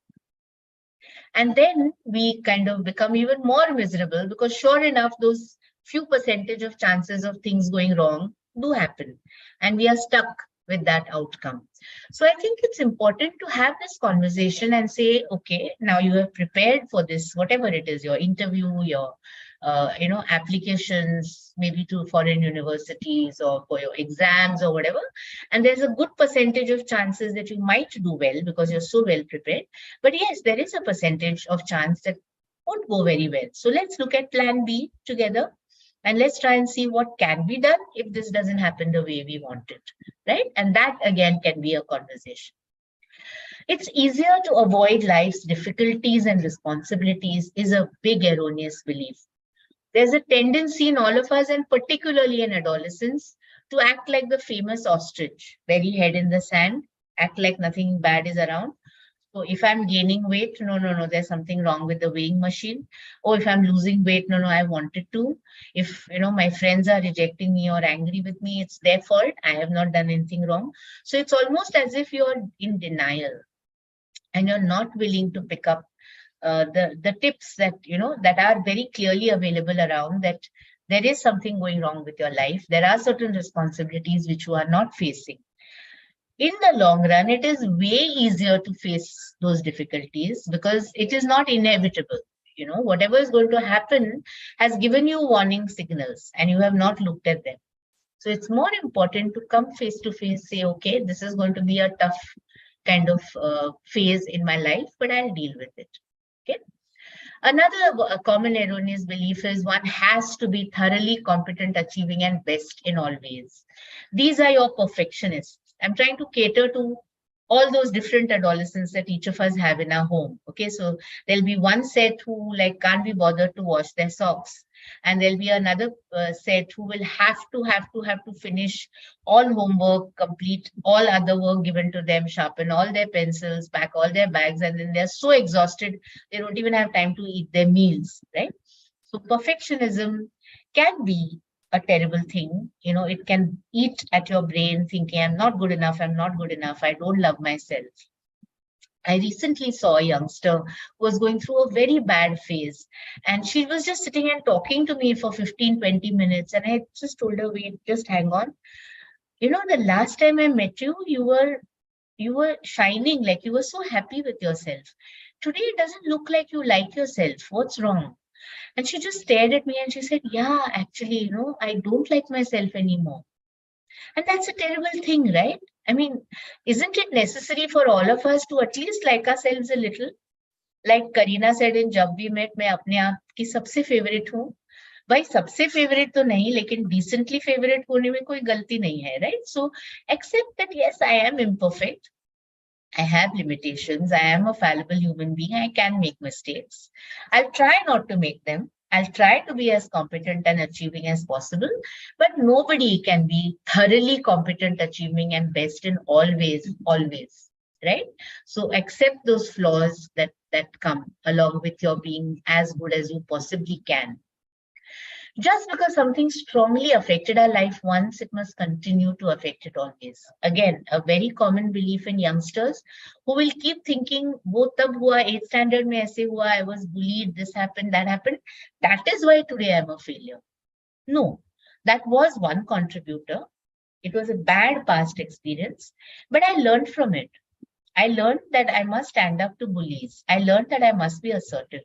And then we kind of become even more miserable because sure enough, those few percentage of chances of things going wrong do happen. And we are stuck with that outcome. So I think it's important to have this conversation and say, okay, now you have prepared for this, whatever it is, your interview, your applications, maybe to foreign universities or for your exams or whatever. And there's a good percentage of chances that you might do well because you're so well prepared. But yes, there is a percentage of chance that won't go very well. So let's look at plan B together. And let's try and see what can be done if this doesn't happen the way we want it, right? And that again can be a conversation. It's easier to avoid life's difficulties and responsibilities is a big erroneous belief. There's a tendency in all of us, and particularly in adolescents, to act like the famous ostrich, bury head in the sand, act like nothing bad is around. So if I'm gaining weight, no, there's something wrong with the weighing machine. Or if I'm losing weight, no, I wanted to. If, my friends are rejecting me or angry with me, it's their fault. I have not done anything wrong. So it's almost as if you're in denial and you're not willing to pick up the tips that, that are very clearly available around, that there is something going wrong with your life. There are certain responsibilities which you are not facing. In the long run, it is way easier to face those difficulties because it is not inevitable. Whatever is going to happen has given you warning signals and you have not looked at them. So it's more important to come face to face, say, okay, this is going to be a tough kind of phase in my life, but I'll deal with it. Okay. Another common erroneous belief is one has to be thoroughly competent, achieving, and best in all ways. These are your perfectionists. I'm trying to cater to all those different adolescents that each of us have in our home. Okay, so there'll be one set who can't be bothered to wash their socks, and there'll be another set who will have to finish all homework, complete all other work given to them, sharpen all their pencils, pack all their bags, and then they're so exhausted they don't even have time to eat their meals, right? So perfectionism can be a terrible thing. It can eat at your brain thinking, I'm not good enough, I don't love myself. I recently saw a youngster who was going through a very bad phase, and she was just sitting and talking to me for 15-20 minutes, and I just told her, wait, just hang on. The last time I met you, you were shining, like you were so happy with yourself. Today it doesn't look like you like yourself. What's wrong? And she just stared at me and she said, yeah, actually, I don't like myself anymore. And that's a terrible thing, right? I mean, isn't it necessary for all of us to at least like ourselves a little? Like Kareena said in Jab We Met, मैं अपने आप की सबसे favorite हूँ. भाई सबसे favorite तो नहीं, लेकिन decently favorite होने में कोई गलती नहीं है, right? So accept that yes, I am imperfect. I have limitations. I am a fallible human being. I can make mistakes. I'll try not to make them. I'll try to be as competent and achieving as possible, but nobody can be thoroughly competent, achieving, and best in all ways, always, right? So accept those flaws that come along with your being as good as you possibly can. Just because something strongly affected our life once, it must continue to affect it always. Again, a very common belief in youngsters who will keep thinking, wo tab hua, 8th standard mein aise hua, I was bullied, this happened, that happened. That is why today I'm a failure. No, that was one contributor. It was a bad past experience, but I learned from it. I learned that I must stand up to bullies. I learned that I must be assertive.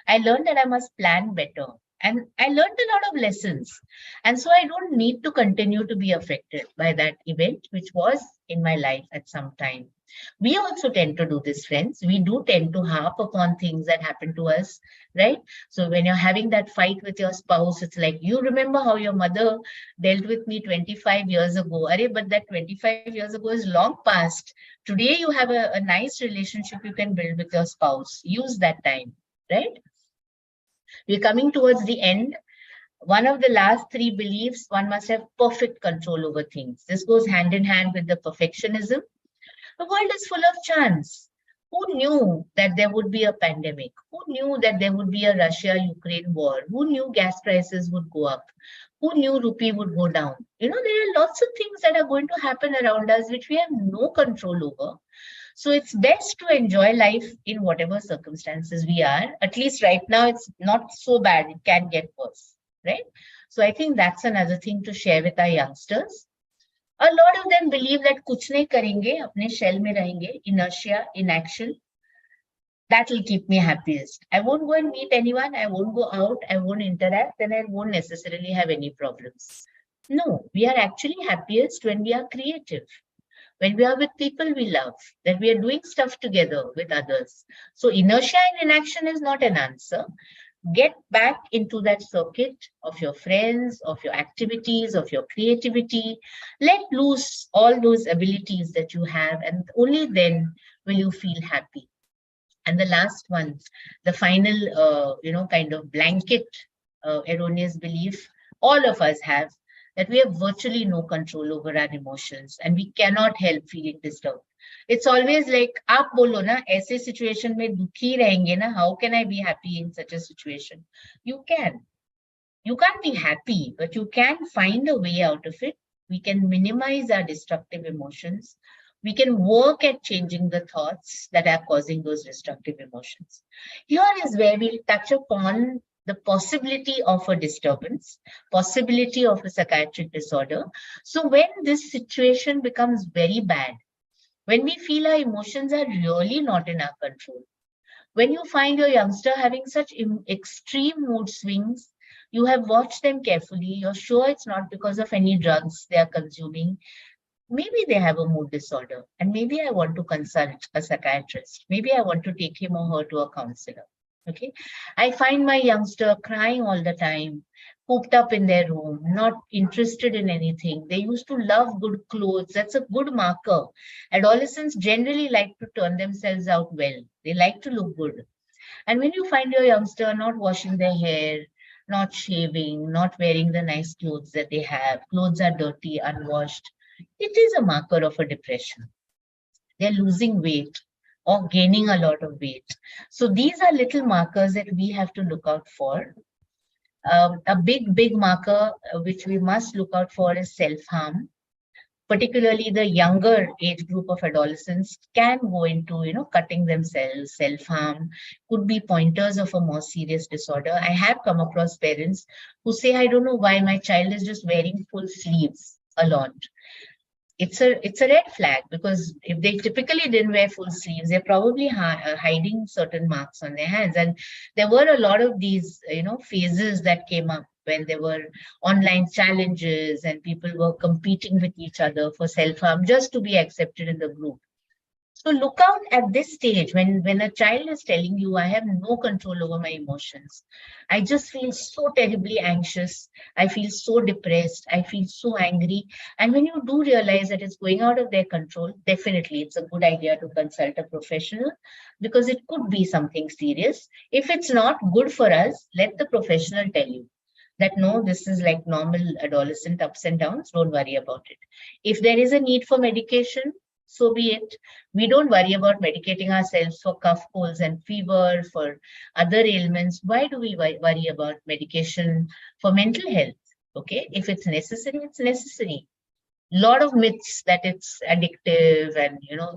I learned that I must plan better. And I learned a lot of lessons. And so I don't need to continue to be affected by that event, which was in my life at some time. We also tend to do this, friends. We do tend to harp upon things that happen to us, right? So when you're having that fight with your spouse, it's like, you remember how your mother dealt with me 25 years ago. But that 25 years ago is long past. Today you have a nice relationship you can build with your spouse. Use that time, right? We're coming towards the end. One of the last three beliefs, one must have perfect control over things. This goes hand in hand with the perfectionism. The world is full of chance. Who knew that there would be a pandemic? Who knew that there would be a Russia-Ukraine war? Who knew gas prices would go up? Who knew rupee would go down? There are lots of things that are going to happen around us which we have no control over. So it's best to enjoy life in whatever circumstances we are. At least right now, it's not so bad. It can get worse, right? So I think that's another thing to share with our youngsters. A lot of them believe that kuch nahi karenge, apne shell mein rahenge, inertia, inaction. That will keep me happiest. I won't go and meet anyone. I won't go out. I won't interact. And I won't necessarily have any problems. No, we are actually happiest when we are creative. When we are with people we love, that we are doing stuff together with others. So inertia and inaction is not an answer. Get back into that circuit of your friends, of your activities, of your creativity. Let loose all those abilities that you have, and only then will you feel happy. And the last one, the final, kind of blanket erroneous belief all of us have, that we have virtually no control over our emotions and we cannot help feeling disturbed. It's always like, aap bolo na, aise situation mein dukhi rahenge na, how can I be happy in such a situation? You can. You can't be happy, but you can find a way out of it. We can minimize our destructive emotions. We can work at changing the thoughts that are causing those destructive emotions. Here is where we'll touch upon the possibility of a disturbance, possibility of a psychiatric disorder. So when this situation becomes very bad, when we feel our emotions are really not in our control, when you find your youngster having such extreme mood swings, you have watched them carefully, you're sure it's not because of any drugs they are consuming, maybe they have a mood disorder, and maybe I want to consult a psychiatrist. Maybe I want to take him or her to a counselor. Okay, I find my youngster crying all the time, cooped up in their room, not interested in anything. They used to love good clothes. That's a good marker. Adolescents generally like to turn themselves out well. They like to look good. And when you find your youngster not washing their hair, not shaving, not wearing the nice clothes that they have, clothes are dirty, unwashed, it is a marker of a depression. They're losing weight or gaining a lot of weight. So these are little markers that we have to look out for. A big marker which we must look out for is self-harm. Particularly the younger age group of adolescents can go into, cutting themselves, self-harm, could be pointers of a more serious disorder. I have come across parents who say, I don't know why my child is just wearing full sleeves a lot. It's a red flag, because if they typically didn't wear full sleeves, they're probably hiding certain marks on their hands. And there were a lot of these, phases that came up when there were online challenges and people were competing with each other for self-harm just to be accepted in the group. So look out at this stage when a child is telling you, I have no control over my emotions. I just feel so terribly anxious. I feel so depressed. I feel so angry. And when you do realize that it's going out of their control, definitely it's a good idea to consult a professional, because it could be something serious. If it's not good for us, let the professional tell you that no, this is like normal adolescent ups and downs. Don't worry about it. If there is a need for medication, so be it. We don't worry about medicating ourselves for cough, colds, and fever, for other ailments. Why do we worry about medication for mental health? Okay, if it's necessary, it's necessary. Lot of myths that it's addictive and it'll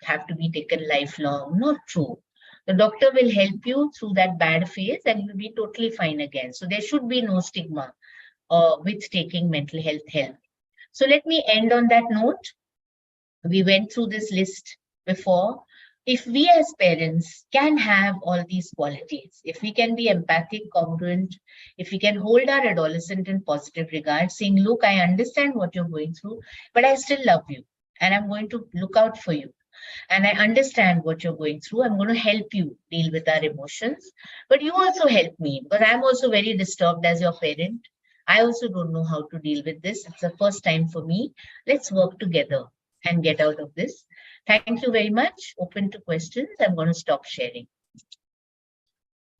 have to be taken lifelong. Not true. The doctor will help you through that bad phase and you'll be totally fine again. So there should be no stigma with taking mental health help. So let me end on that note. We went through this list before. If we as parents can have all these qualities, if we can be empathic, congruent, if we can hold our adolescent in positive regard, saying, look, I understand what you're going through, but I still love you and I'm going to look out for you. And I understand what you're going through. I'm going to help you deal with our emotions, but you also help me because I'm also very disturbed as your parent. I also don't know how to deal with this. It's the first time for me. Let's work together and get out of this. Thank you very much. Open to questions. I'm going to stop sharing.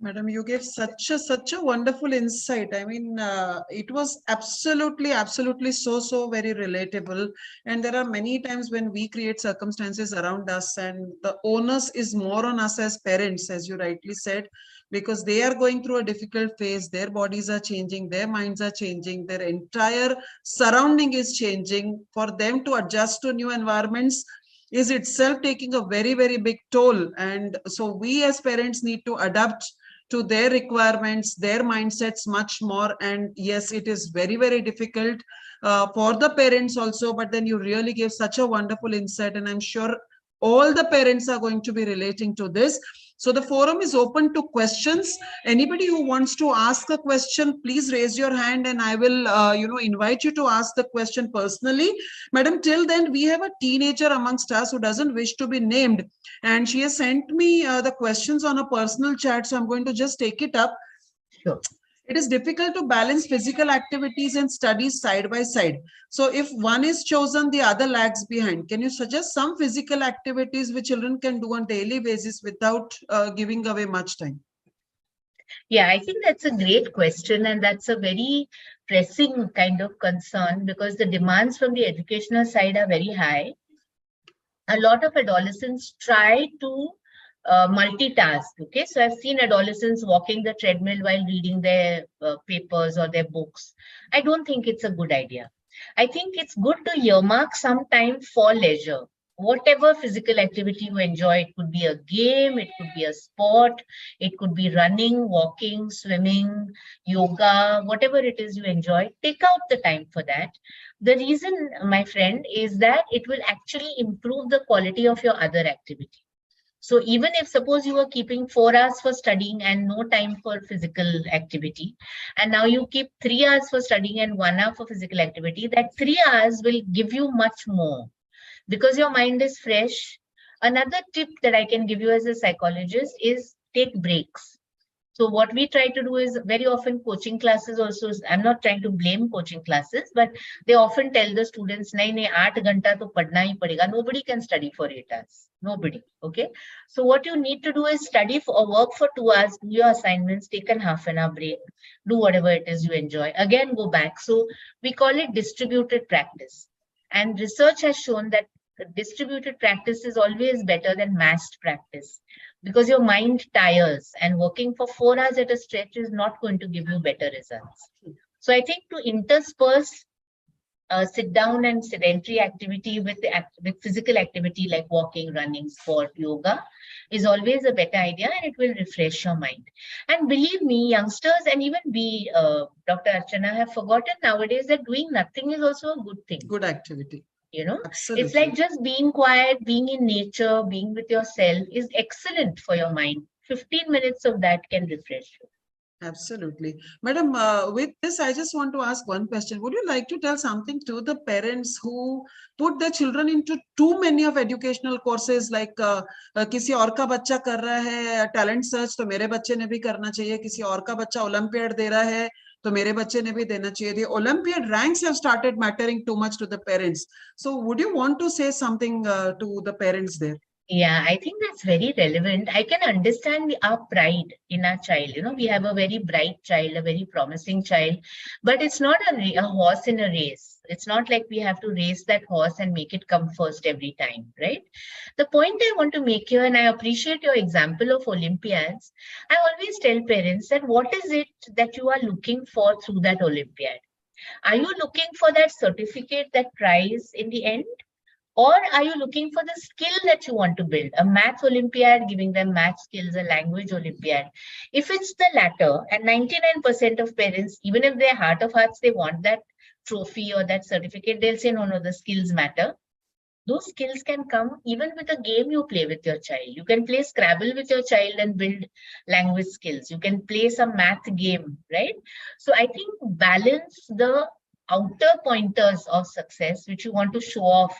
Madam, you gave such a wonderful insight. I mean, it was absolutely so very relatable. And there are many times when we create circumstances around us, and the onus is more on us as parents, as you rightly said, because they are going through a difficult phase. Their bodies are changing, their minds are changing, their entire surrounding is changing. For them to adjust to new environments is itself taking a very big toll. And so we as parents need to adapt to their requirements, their mindsets much more. And yes, it is very difficult for the parents also, but then you really gave such a wonderful insight, and I'm sure all the parents are going to be relating to this. So the forum is open to questions. Anybody who wants to ask a question, please raise your hand and I will invite you to ask the question personally. Madam, till then, we have a teenager amongst us who doesn't wish to be named, and she has sent me the questions on a personal chat, so I'm going to just take it up. Sure. It is difficult to balance physical activities and studies side by side. So if one is chosen, the other lags behind. Can you suggest some physical activities which children can do on daily basis without giving away much time? Yeah, I think that's a great question, and that's a very pressing kind of concern because the demands from the educational side are very high. A lot of adolescents try to multitask. Okay, so I've seen adolescents walking the treadmill while reading their papers or their books. I don't think it's a good idea. I think it's good to earmark some time for leisure. Whatever physical activity you enjoy, it could be a game, it could be a sport, it could be running, walking, swimming, yoga, whatever it is you enjoy, take out the time for that. The reason, my friend, is that it will actually improve the quality of your other activity. So even if suppose you were keeping 4 hours for studying and no time for physical activity, and now you keep 3 hours for studying and 1 hour for physical activity, that 3 hours will give you much more because your mind is fresh. Another tip that I can give you as a psychologist is take breaks. So what we try to do is very often coaching classes also, I'm not trying to blame coaching classes, but they often tell the students, nahi, 8 ghanta to padna hi padega. Nobody can study for 8 hours. Nobody. Okay. So what you need to do is study for, or work for 2 hours, do your assignments, take a half an hour break, do whatever it is you enjoy. Again, go back. So we call it distributed practice. And research has shown that distributed practice is always better than massed practice, because your mind tires and working for 4 hours at a stretch is not going to give you better results. So I think to intersperse sit down and sedentary activity with physical activity like walking, running, sport, yoga is always a better idea, and it will refresh your mind. And believe me, youngsters and even we, Dr. Archana, have forgotten nowadays that doing nothing is also a good thing. Good activity. You know, Absolutely. It's like just being quiet, being in nature, being with yourself is excellent for your mind. 15 minutes of that can refresh you. Absolutely. Madam, with this, I just want to ask one question. Would you like to tell something to the parents who put their children into too many of educational courses, like किसी और का बच्चा कर रहा है talent search, तो मेरे बच्चे ने भी करना चाहिए, किसी और का बच्चा Olympiad दे रहा है, तो मेरे बच्चे ने भी देना चाहिए. The Olympiad ranks have started mattering too much to the parents. So would you want to say something to the parents there? Yeah, I think that's very relevant. I can understand our pride in our child. You know, we have a very bright child, a very promising child, but it's not a horse in a race. It's not like we have to race that horse and make it come first every time, right? The point I want to make here, and I appreciate your example of Olympiads, I always tell parents that what is it that you are looking for through that Olympiad? Are you looking for that certificate, that prize in the end? Or are you looking for the skill that you want to build? A math Olympiad, giving them math skills, a language Olympiad. If it's the latter, and 99% of parents, even if their heart of hearts, they want that trophy or that certificate, they'll say, no, the skills matter. Those skills can come even with a game you play with your child. You can play Scrabble with your child and build language skills. You can play some math game, right? So I think balance the outer pointers of success, which you want to show off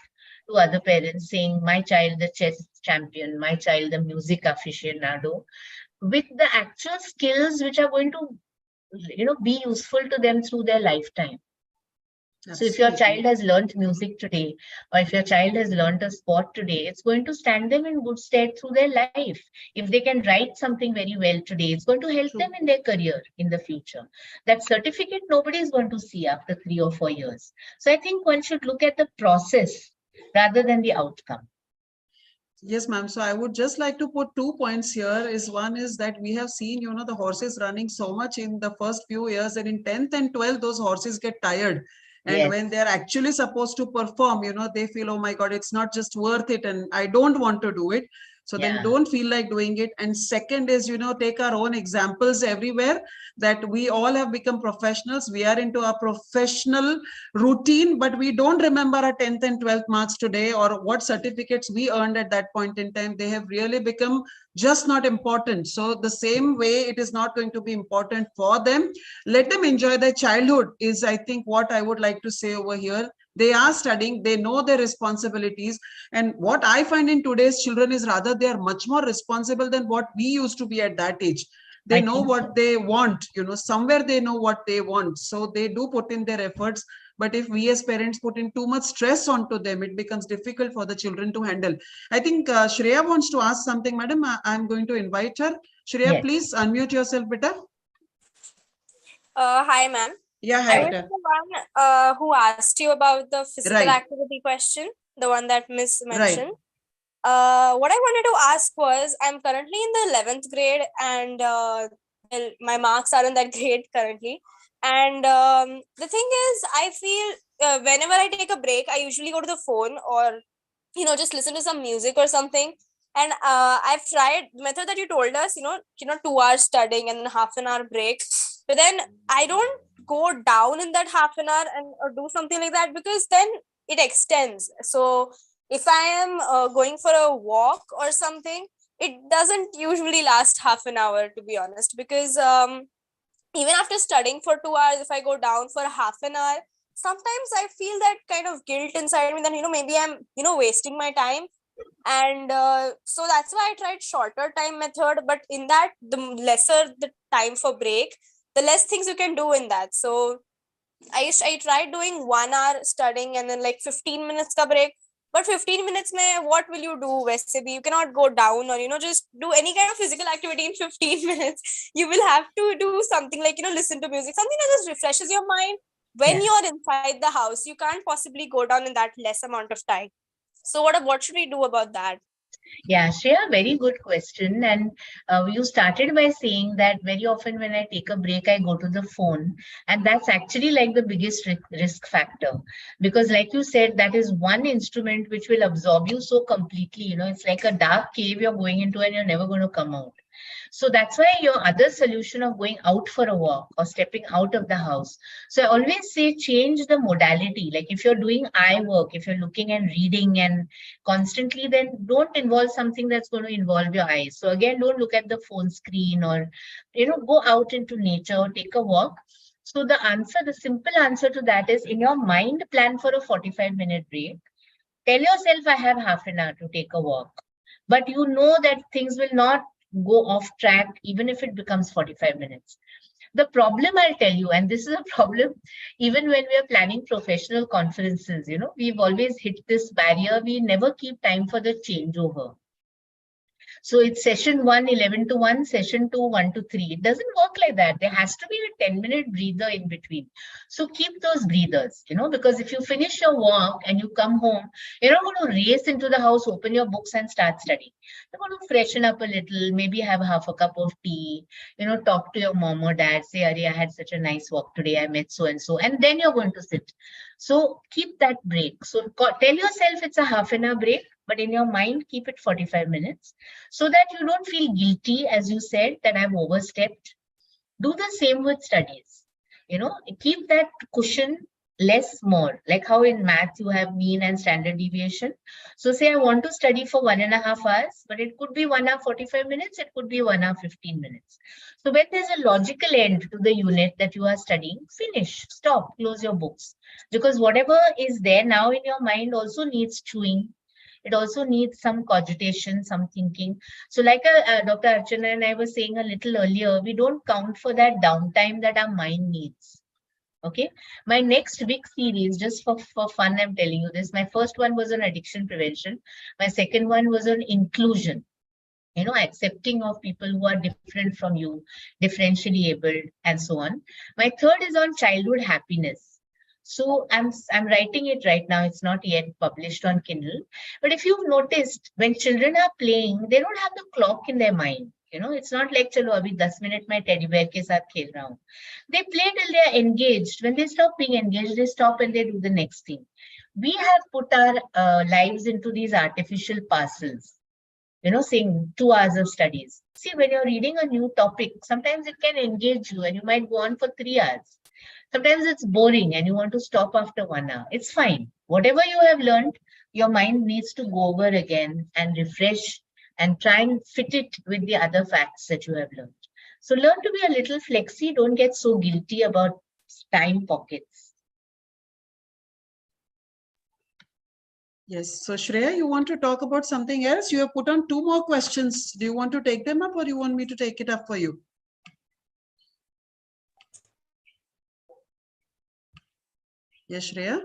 to other parents, saying, my child, the chess champion, my child, the music aficionado, with the actual skills which are going to, be useful to them through their lifetime. So if your child has learned music today, or if your child has learned a sport today, it's going to stand them in good stead through their life. If they can write something very well today, it's going to help them in their career in the future. That certificate, nobody is going to see after 3 or 4 years. So I think one should look at the process rather than the outcome. Yes, ma'am. So I would just like to put 2 points here. One is that we have seen, the horses running so much in the first few years, and in 10th and 12th, those horses get tired. And when they're actually supposed to perform, they feel, oh my God, it's not just worth it, and I don't want to do it. So then don't feel like doing it. And second is, take our own examples everywhere, that we all have become professionals. We are into our professional routine, but we don't remember our 10th and 12th marks today, or what certificates we earned at that point in time. They have really become just not important. So the same way, it is not going to be important for them. Let them enjoy their childhood is, I think, what I would like to say over here. They are studying, they know their responsibilities. And what I find in today's children is rather they are much more responsible than what we used to be at that age. They know what they want, somewhere they know what they want. So they do put in their efforts. But if we as parents put in too much stress onto them, it becomes difficult for the children to handle. I think Shreya wants to ask something, madam. I'm going to invite her. Shreya, please unmute yourself, beta. Hi, ma'am. Yeah, hi. I was the one who asked you about the physical activity question, the one that Miss mentioned. What I wanted to ask was, I'm currently in the 11th grade, and my marks are in that grade currently. And the thing is, I feel whenever I take a break, I usually go to the phone or, just listen to some music or something. And I've tried the method that you told us, 2 hours studying and then half an hour break. But then I don't go down in that half an hour or do something like that, because then it extends. So if I am going for a walk or something, it doesn't usually last half an hour, to be honest, because even after studying for 2 hours, if I go down for half an hour, sometimes I feel that kind of guilt inside me that, maybe I'm, wasting my time. And so that's why I tried shorter time method. But in that, the lesser the time for break, the less things you can do in that. So I tried doing 1 hour studying and then like 15 minutes ka break. But 15 minutes mein, what will you do? You cannot go down or, just do any kind of physical activity in 15 minutes. You will have to do something like, listen to music, something that just refreshes your mind. When you're inside the house, you can't possibly go down in that less amount of time. So what should we do about that? Yeah, Shreya, very good question. And you started by saying that very often when I take a break, I go to the phone. And that's actually like the biggest risk factor. Because like you said, that is one instrument which will absorb you so completely. It's like a dark cave you're going into and you're never going to come out. So that's why your other solution of going out for a walk or stepping out of the house. So I always say change the modality. Like if you're doing eye work, if you're looking and reading and constantly, then don't involve something that's going to involve your eyes. So again, don't look at the phone screen or, go out into nature or take a walk. So the simple answer to that is, in your mind, plan for a 45-minute break. Tell yourself, I have half an hour to take a walk. But you know that things will not go off track, even if it becomes 45 minutes. The problem, I'll tell you, and this is a problem even when we are planning professional conferences, we've always hit this barrier. We never keep time for the changeover. So it's session 1, 11 to 1, session 2, 1 to 3. It doesn't work like that. There has to be a 10-minute breather in between. So keep those breathers, because if you finish your walk and you come home, you're not going to race into the house, open your books and start studying. You're going to freshen up a little, maybe have half a cup of tea, talk to your mom or dad, say, Ari, I had such a nice walk today, I met so-and-so, and then you're going to sit. So keep that break. So tell yourself it's a half an hour break, but in your mind, keep it 45 minutes so that you don't feel guilty, as you said, that I've overstepped. Do the same with studies. Keep that cushion less more, like how in math you have mean and standard deviation. So say I want to study for 1.5 hours, but it could be 1 hour 45 minutes, it could be 1 hour 15 minutes. So when there's a logical end to the unit that you are studying, finish, stop, close your books. Because whatever is there now in your mind also needs chewing. It also needs some cogitation, some thinking. So like Dr. Archana and I were saying a little earlier, we don't count for that downtime that our mind needs. Okay, my next big series, just for fun, I'm telling you this. My first one was on addiction prevention. My second one was on inclusion, accepting of people who are different from you, differentially abled, and so on. My third is on childhood happiness. So I'm writing it right now. It's not yet published on Kindle. But if you've noticed, when children are playing, they don't have the clock in their mind. It's not like, chalo, abhi 10 minute mein teddy bear ke saath khel raha hu. They play till they are engaged. When they stop being engaged, they stop and they do the next thing. We have put our lives into these artificial parcels, saying 2 hours of studies. See, when you're reading a new topic, sometimes it can engage you and you might go on for 3 hours. Sometimes it's boring and you want to stop after 1 hour. It's fine. Whatever you have learned, your mind needs to go over again and refresh and try and fit it with the other facts that you have learned. So learn to be a little flexy. Don't get so guilty about time pockets. Yes. So Shreya, you want to talk about something else? You have put on 2 more questions. Do you want to take them up or you want me to take it up for you? Yes, Shreya?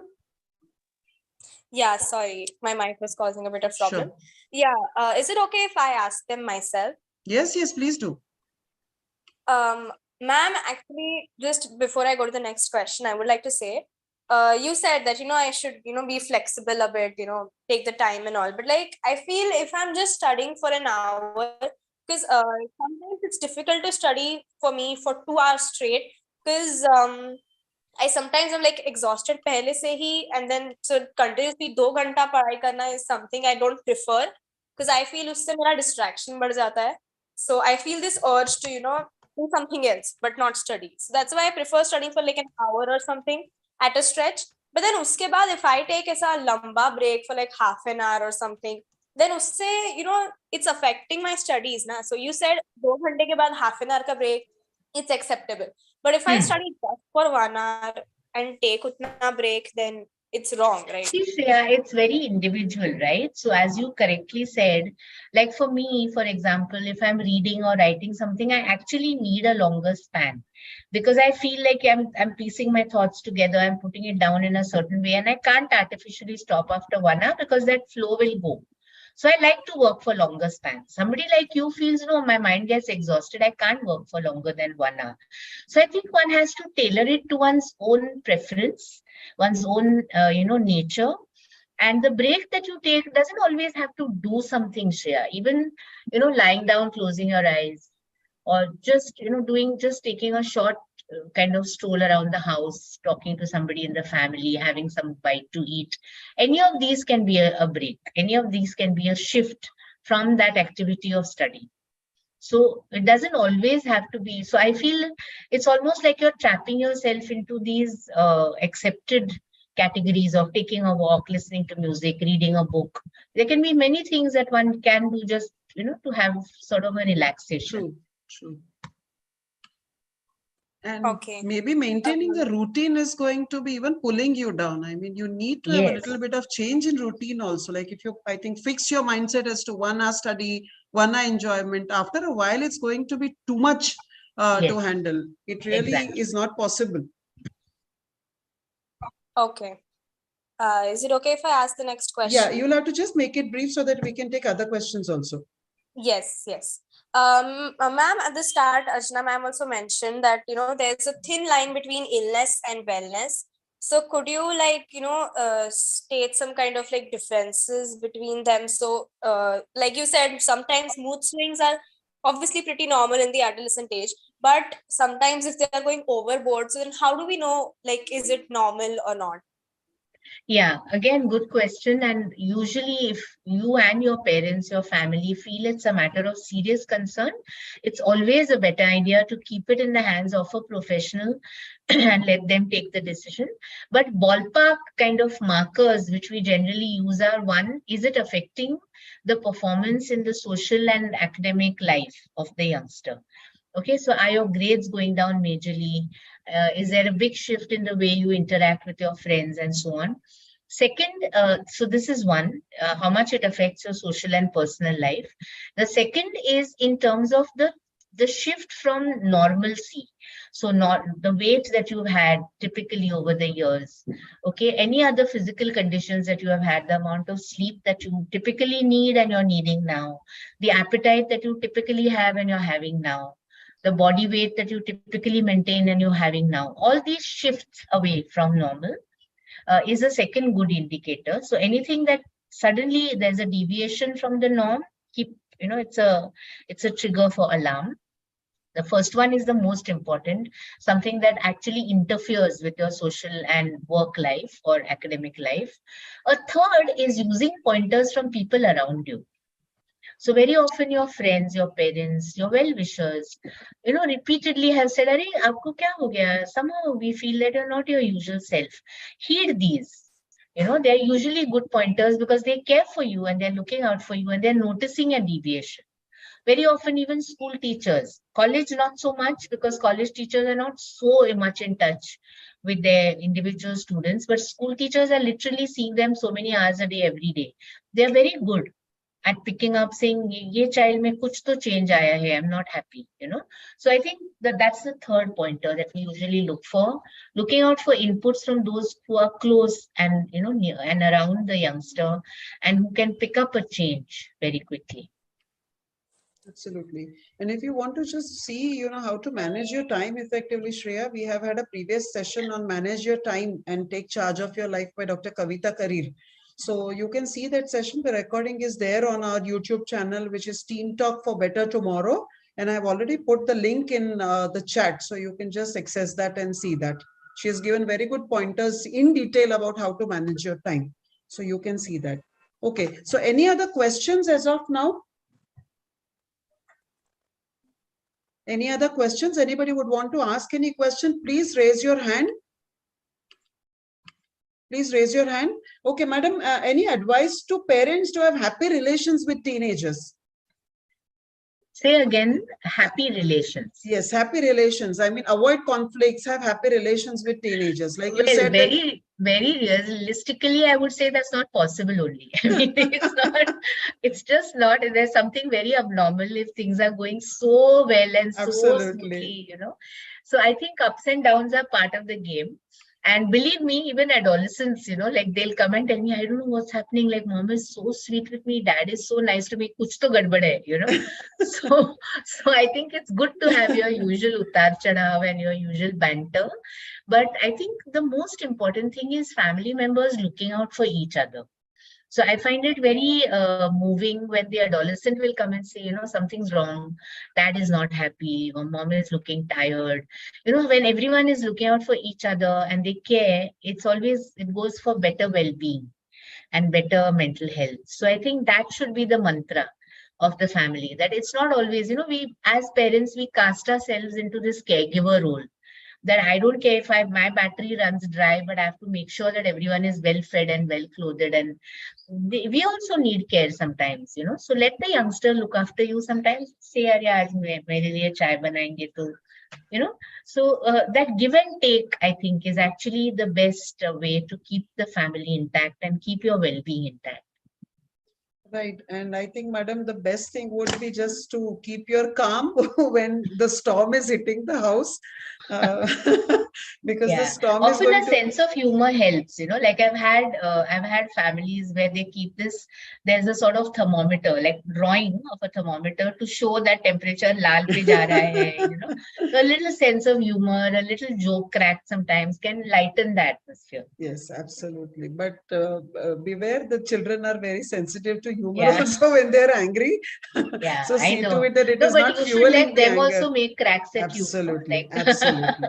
Yeah, sorry. My mic was causing a bit of problem. Sure. Yeah. Is it okay if I ask them myself? Yes, please do. Ma'am, actually, just before I go to the next question, I would like to say, you said that, I should, be flexible a bit, take the time and all. But like, I feel if I'm just studying for an hour, because sometimes it's difficult to study for me for 2 hours straight, because I sometimes am like exhausted pehle se hi, and then so continuously 2 घंटा पढ़ाई करना is something I don't prefer, because I feel उससे मेरा distraction बढ़ जाता है. So I feel this urge to, do something else, but not study. So that's why I prefer studying for like an hour or something at a stretch. But then uske baad, if I take ऐसा लंबा break for like half an hour or something, then usse, it's affecting my studies. Na? So you said 2 घंटे के बाद half an hour का break, it's acceptable. But if I study just for 1 hour and take utna break, then it's wrong, right? See, Shreya, it's very individual, right? So as you correctly said, like for me, for example, if I'm reading or writing something, I actually need a longer span because I feel like I'm piecing my thoughts together, I'm putting it down in a certain way, and I can't artificially stop after 1 hour because that flow will go. So I like to work for longer spans. Somebody like you feels, no, my mind gets exhausted. I can't work for longer than 1 hour. So I think one has to tailor it to one's own preference, one's own, nature. And the break that you take doesn't always have to do something, Shreya. Even, lying down, closing your eyes, or just, taking a short kind of stroll around the house, talking to somebody in the family, having some bite to eat. Any of these can be a break. Any of these can be a shift from that activity of study. So it doesn't always have to be. So I feel it's almost like you're trapping yourself into these accepted categories of taking a walk, listening to music, reading a book. There can be many things that one can do just, to have sort of a relaxation. True. And maybe maintaining the routine is going to be even pulling you down. I mean, you need to have a little bit of change in routine also. Like if you, I think, fix your mindset as to 1 hour study, 1 hour enjoyment, after a while, it's going to be too much to handle. It really is not possible. Okay. Is it okay if I ask the next question? Yeah, you'll have to just make it brief so that we can take other questions also. Yes. Ma'am, at the start, Archana ma'am also mentioned that, there's a thin line between illness and wellness. So could you state some kind of like differences between them? So like you said, sometimes mood swings are obviously pretty normal in the adolescent age, but sometimes if they are going overboard, so then how do we know, like, is it normal or not? Yeah, again, good question. And usually, if you and your parents, your family feel it's a matter of serious concern, it's always a better idea to keep it in the hands of a professional and let them take the decision. But ballpark kind of markers which we generally use are: one, is it affecting the performance in the social and academic life of the youngster? Okay, so are your grades going down majorly? Is there a big shift in the way you interact with your friends and so on? Second, so this is one, how much it affects your social and personal life. The second is in terms of the shift from normalcy. So not the weight that you've had typically over the years. Okay, any other physical conditions that you have had, the amount of sleep that you typically need and you're needing now, the appetite that you typically have and you're having now, the body weight that you typically maintain and you're having now, all these shifts away from normal is a second good indicator. So anything that suddenly there's a deviation from the norm, keep, it's a trigger for alarm. The first one is the most important, something that actually interferes with your social and work life or academic life. A third is using pointers from people around you. So very often your friends, your parents, your well-wishers, repeatedly have said, "Arey, aapko kya ho gaya?" Somehow we feel that you're not your usual self. Heed these. They're usually good pointers because they care for you and they're looking out for you and they're noticing a deviation. Very often even school teachers, college not so much because college teachers are not so much in touch with their individual students, but school teachers are literally seeing them so many hours a day, every day. They're very good at picking up, saying, "Ye child mein kuch to change aaya hai, I'm not happy," So I think that's the third pointer that we usually look for, looking out for inputs from those who are close and, near and around the youngster and who can pick up a change very quickly. Absolutely. And if you want to just see, how to manage your time effectively, Shreya, we have had a previous session on manage your time and take charge of your life by Dr. Kavita Karir. So you can see that session. The recording is there on our YouTube channel, which is Teen Talk for Better Tomorrow. And I've already put the link in the chat. So you can just access that and see that. She has given very good pointers in detail about how to manage your time. So you can see that. Okay. So any other questions as of now? Any other questions? Anybody would want to ask any question? Please raise your hand. Please raise your hand. Okay, madam, any advice to parents to have happy relations with teenagers? Say again, happy relations. Yes, happy relations. I mean, avoid conflicts, have happy relations with teenagers. Like you said, very realistically, I would say that's not possible only. I mean, it's just not, there's something very abnormal if things are going so well and so smoothly, So I think ups and downs are part of the game. And believe me, even adolescents, like they'll come and tell me, "I don't know what's happening. Like, mom is so sweet with me. Dad is so nice to me. Kuch to gadbad hai, So I think it's good to have your usual utar chadhav and your usual banter. But I think the most important thing is family members looking out for each other. So I find it very moving when the adolescent will come and say, something's wrong, dad is not happy, or mom is looking tired. When everyone is looking out for each other and they care, it goes for better well-being and better mental health. So I think that should be the mantra of the family, that it's not always, we as parents, we cast ourselves into this caregiver role. That I don't care if my battery runs dry, but I have to make sure that everyone is well fed and well clothed. And we also need care sometimes, So let the youngster look after you sometimes. Say, "Arey, aaj mere liye chai banayenge to," So that give and take, I think, is actually the best way to keep the family intact and keep your well-being intact. Right. And I think, madam, the best thing would be just to keep your calm when the storm is hitting the house. Because the storm is going to... sense of humor helps, like I've had families where they keep there's a sort of thermometer, like drawing of a thermometer to show that temperature lal pe ja raha hai, So a little sense of humor, a little joke crack sometimes can lighten the atmosphere. Yes, absolutely. But beware, the children are very sensitive to humor also when they're angry. So see to it that it is not fueling let them also make cracks at you. Absolutely. Absolutely.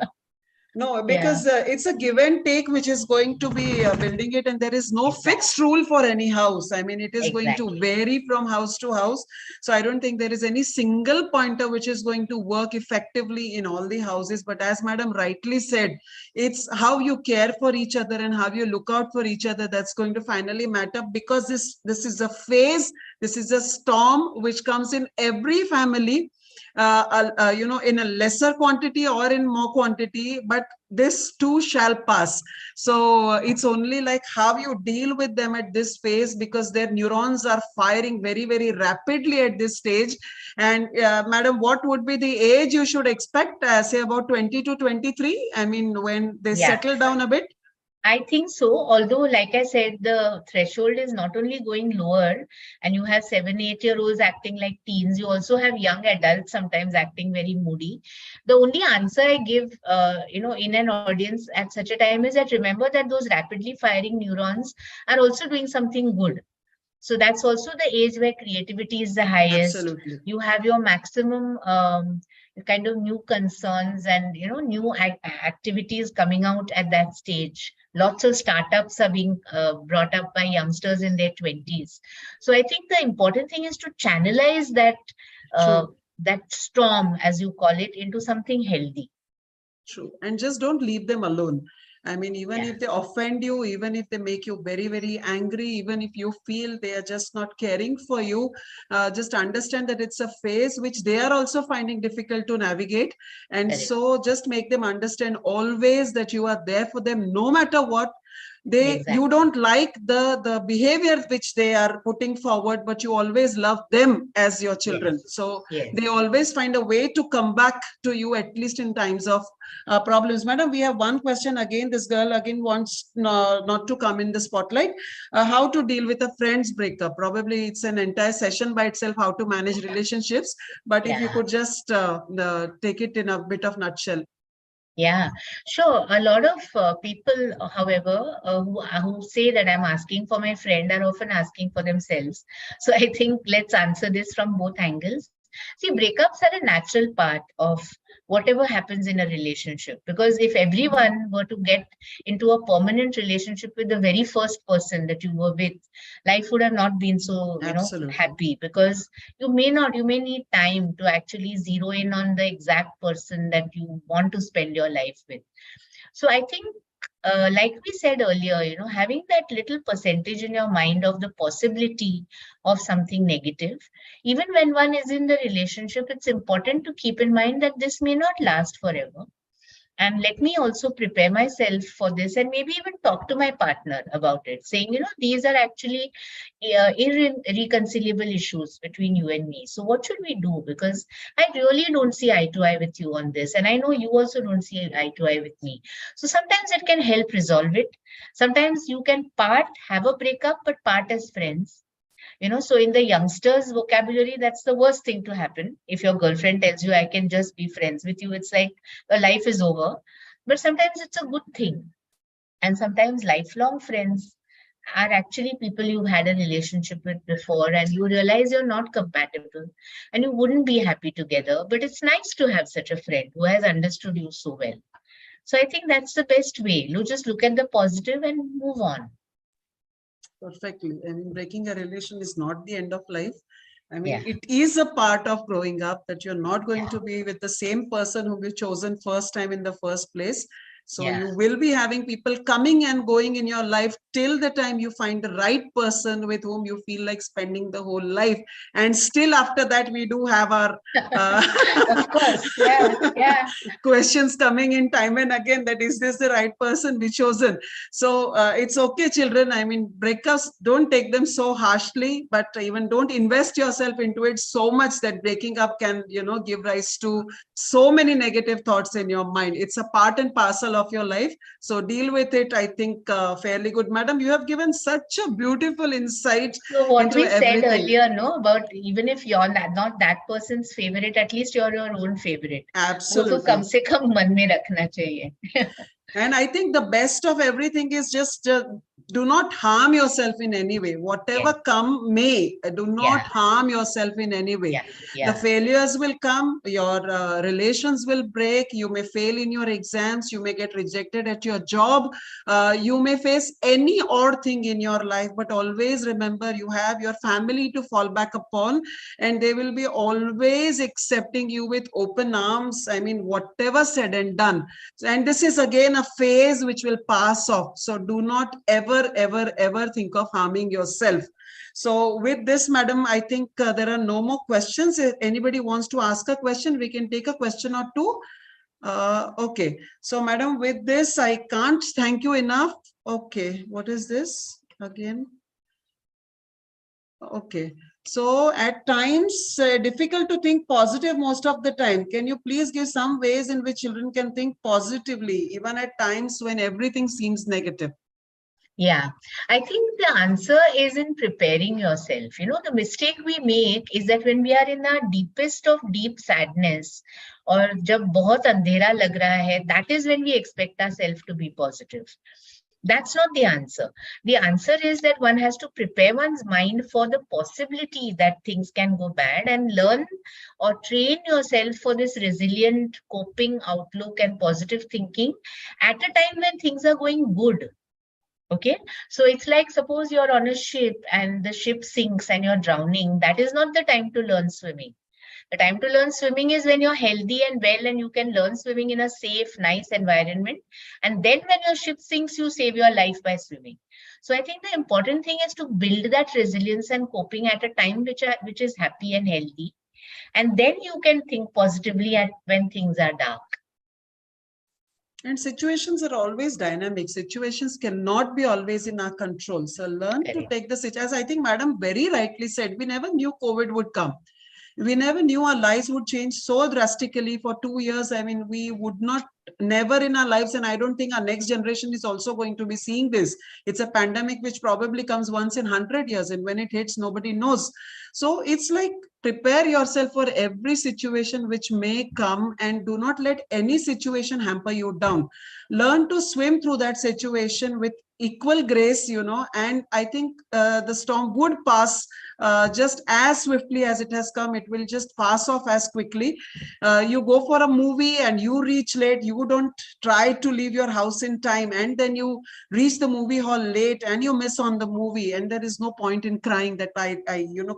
No, because it's a give and take which is going to be building it, and there is no fixed rule for any house. I mean, it is going to vary from house to house. So I don't think there is any single pointer which is going to work effectively in all the houses. But as Madam rightly said, it's how you care for each other and how you look out for each other that's going to finally matter, because this is a phase, this is a storm which comes in every family. In a lesser quantity or in more quantity, but this too shall pass. So it's only like how you deal with them at this phase, because their neurons are firing very, very rapidly at this stage. And Madam, what would be the age you should expect? Say about 20 to 23? I mean, when they settle down a bit? I think so. Although, like I said, the threshold is not only going lower, and you have 7-8-year-olds acting like teens, you also have young adults sometimes acting very moody. The only answer I give, in an audience at such a time is that remember that those rapidly firing neurons are also doing something good. So that's also the age where creativity is the highest. Absolutely. You have your maximum kind of new concerns and new activities coming out at that stage. Lots of startups are being brought up by youngsters in their 20s. So I think the important thing is to channelize that storm, as you call it, into something healthy. True. And just don't leave them alone. I mean, even if they offend you, even if they make you very, very angry, even if you feel they are just not caring for you, just understand that it's a phase which they are also finding difficult to navigate. And so just make them understand always that you are there for them, no matter what. You don't like the behavior which they are putting forward, but you always love them as your children. So they always find a way to come back to you, at least in times of problems. Madam, we have one question again. This girl again wants not to come in the spotlight. How to deal with a friend's breakup? Probably it's an entire session by itself, how to manage relationships. But if you could just take it in a bit of nutshell. Yeah, sure. A lot of people, however, who say that I'm asking for my friend are often asking for themselves. So I think let's answer this from both angles. See, breakups are a natural part of whatever happens in a relationship, because if everyone were to get into a permanent relationship with the very first person that you were with, life would have not been so happy, because you may need time to actually zero in on the exact person that you want to spend your life with. So I think like we said earlier, having that little percentage in your mind of the possibility of something negative, even when one is in the relationship, it's important to keep in mind that this may not last forever. And let me also prepare myself for this, and maybe even talk to my partner about it, saying, these are actually irreconcilable issues between you and me. So what should we do? Because I really don't see eye to eye with you on this. And I know you also don't see eye to eye with me. So sometimes it can help resolve it. Sometimes you can have a breakup, but part as friends. So in the youngsters' vocabulary, that's the worst thing to happen. If your girlfriend tells you, I can just be friends with you, it's like your life is over. But sometimes it's a good thing. And sometimes lifelong friends are actually people you've had a relationship with before, and you realize you're not compatible and you wouldn't be happy together. But it's nice to have such a friend who has understood you so well. So I think that's the best way. You just look at the positive and move on. Perfectly. I mean, breaking a relation is not the end of life. I mean, it is a part of growing up, that you're not going to be with the same person whom you've chosen first time in the first place. So you will be having people coming and going in your life till the time you find the right person with whom you feel like spending the whole life. And still after that, we do have our of course, questions coming in time and again, that is this the right person we chosen? So it's okay, children. I mean, breakups, don't take them so harshly, but even don't invest yourself into it so much that breaking up can, give rise to so many negative thoughts in your mind. It's a part and parcel of your life. So deal with it, I think, fairly good. Madam, you have given such a beautiful insight. So what we said earlier, about even if you're not that person's favorite, at least you're your own favorite. Absolutely. वो तो कम से कम मन में रखना चाहिए. And I think the best of everything is just do not harm yourself in any way. Whatever come may, do not harm yourself in any way. The failures will come, your relations will break, you may fail in your exams, you may get rejected at your job, you may face any odd thing in your life, but always remember you have your family to fall back upon, and they will be always accepting you with open arms. I mean, whatever said and done. And this is again a phase which will pass off. So do not ever think of harming yourself. So with this, madam, I think there are no more questions. If anybody wants to ask a question, we can take a question or two. Okay. So madam, with this, I can't thank you enough. Okay. What is this again? Okay. So at times, difficult to think positive most of the time. Can you please give some ways in which children can think positively, even at times when everything seems negative? Yeah, I think the answer is in preparing yourself. You know, the mistake we make is that when we are in the deepest of deep sadness, or jab bahut andhera lag raha hai, that is when we expect ourselves to be positive. That's not the answer. The answer is that one has to prepare one's mind for the possibility that things can go bad and learn or train yourself for this resilient coping outlook and positive thinking at a time when things are going good. Okay, so it's like, suppose you're on a ship and the ship sinks and you're drowning. That is not the time to learn swimming. The time to learn swimming is when you're healthy and well and you can learn swimming in a safe, nice environment. And then when your ship sinks, you save your life by swimming. So I think the important thing is to build that resilience and coping at a time which is happy and healthy. And then you can think positively when things are dark. And situations are always dynamic. Situations cannot be always in our control. So learn to take the situation. As I think Madam very rightly said, we never knew COVID would come. We never knew our lives would change so drastically for 2 years. I mean, we would not, never in our lives, and I don't think our next generation is also going to be seeing this. It's a pandemic which probably comes once in 100 years, and when it hits, nobody knows. So it's like, prepare yourself for every situation which may come, and do not let any situation hamper you down. Learn to swim through that situation with equal grace, you know, and I think the storm would pass just as swiftly as it has come. It will just pass off as quickly. You go for a movie and you reach late, you don't try to leave your house in time, and then you reach the movie hall late and you miss on the movie, and there is no point in crying that I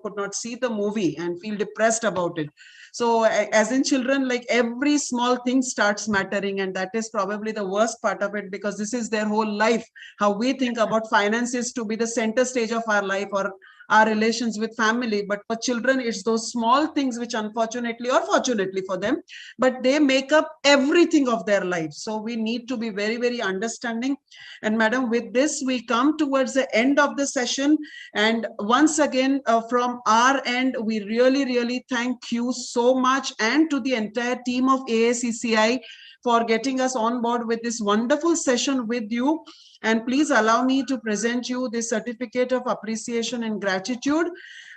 could not see the movie and feel depressed about it. So as in children, like every small thing starts mattering, and that is probably the worst part of it, because this is their whole life. How we think about finances to be the center stage of our life, or our relations with family. But for children, it's those small things which, unfortunately or fortunately for them, but they make up everything of their life. So we need to be very, very understanding. And madam, with this, we come towards the end of the session. And once again, from our end, we really, really thank you so much, and to the entire team of AICCI for getting us on board with this wonderful session with you. And please allow me to present you this certificate of appreciation and gratitude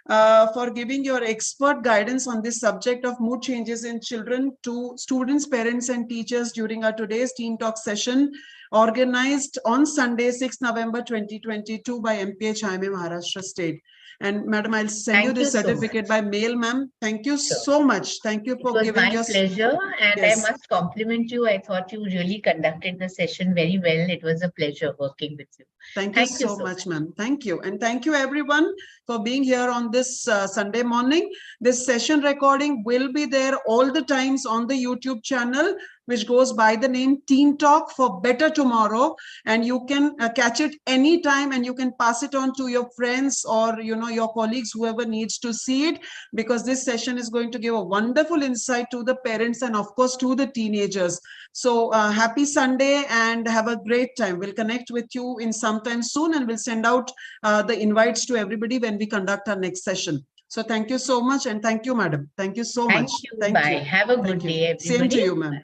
for giving your expert guidance on this subject of mood changes in children to students, parents, and teachers during our today's Teen Talk session, organized on Sunday, 6 November 2022 by MPH IIMA Maharashtra State. And madam, I'll send you this certificate by mail, ma'am. Thank you so much. Thank you for giving us. It was my pleasure, and I must compliment you. I thought you really conducted the session very well. It was a pleasure working with you. Thank you so much, ma'am. Thank you. And thank you everyone for being here on this Sunday morning. This session recording will be there all the times on the YouTube channel, which goes by the name Teen Talk for Better Tomorrow. And you can catch it anytime, and you can pass it on to your friends or, you know, your colleagues, whoever needs to see it, because this session is going to give a wonderful insight to the parents and of course to the teenagers. So happy Sunday and have a great time. We'll connect with you in some time soon, and we'll send out the invites to everybody when we conduct our next session. So thank you so much, and thank you, madam. Thank you so much. Thank you. Bye. Have a good day, everybody. Same to you, ma'am.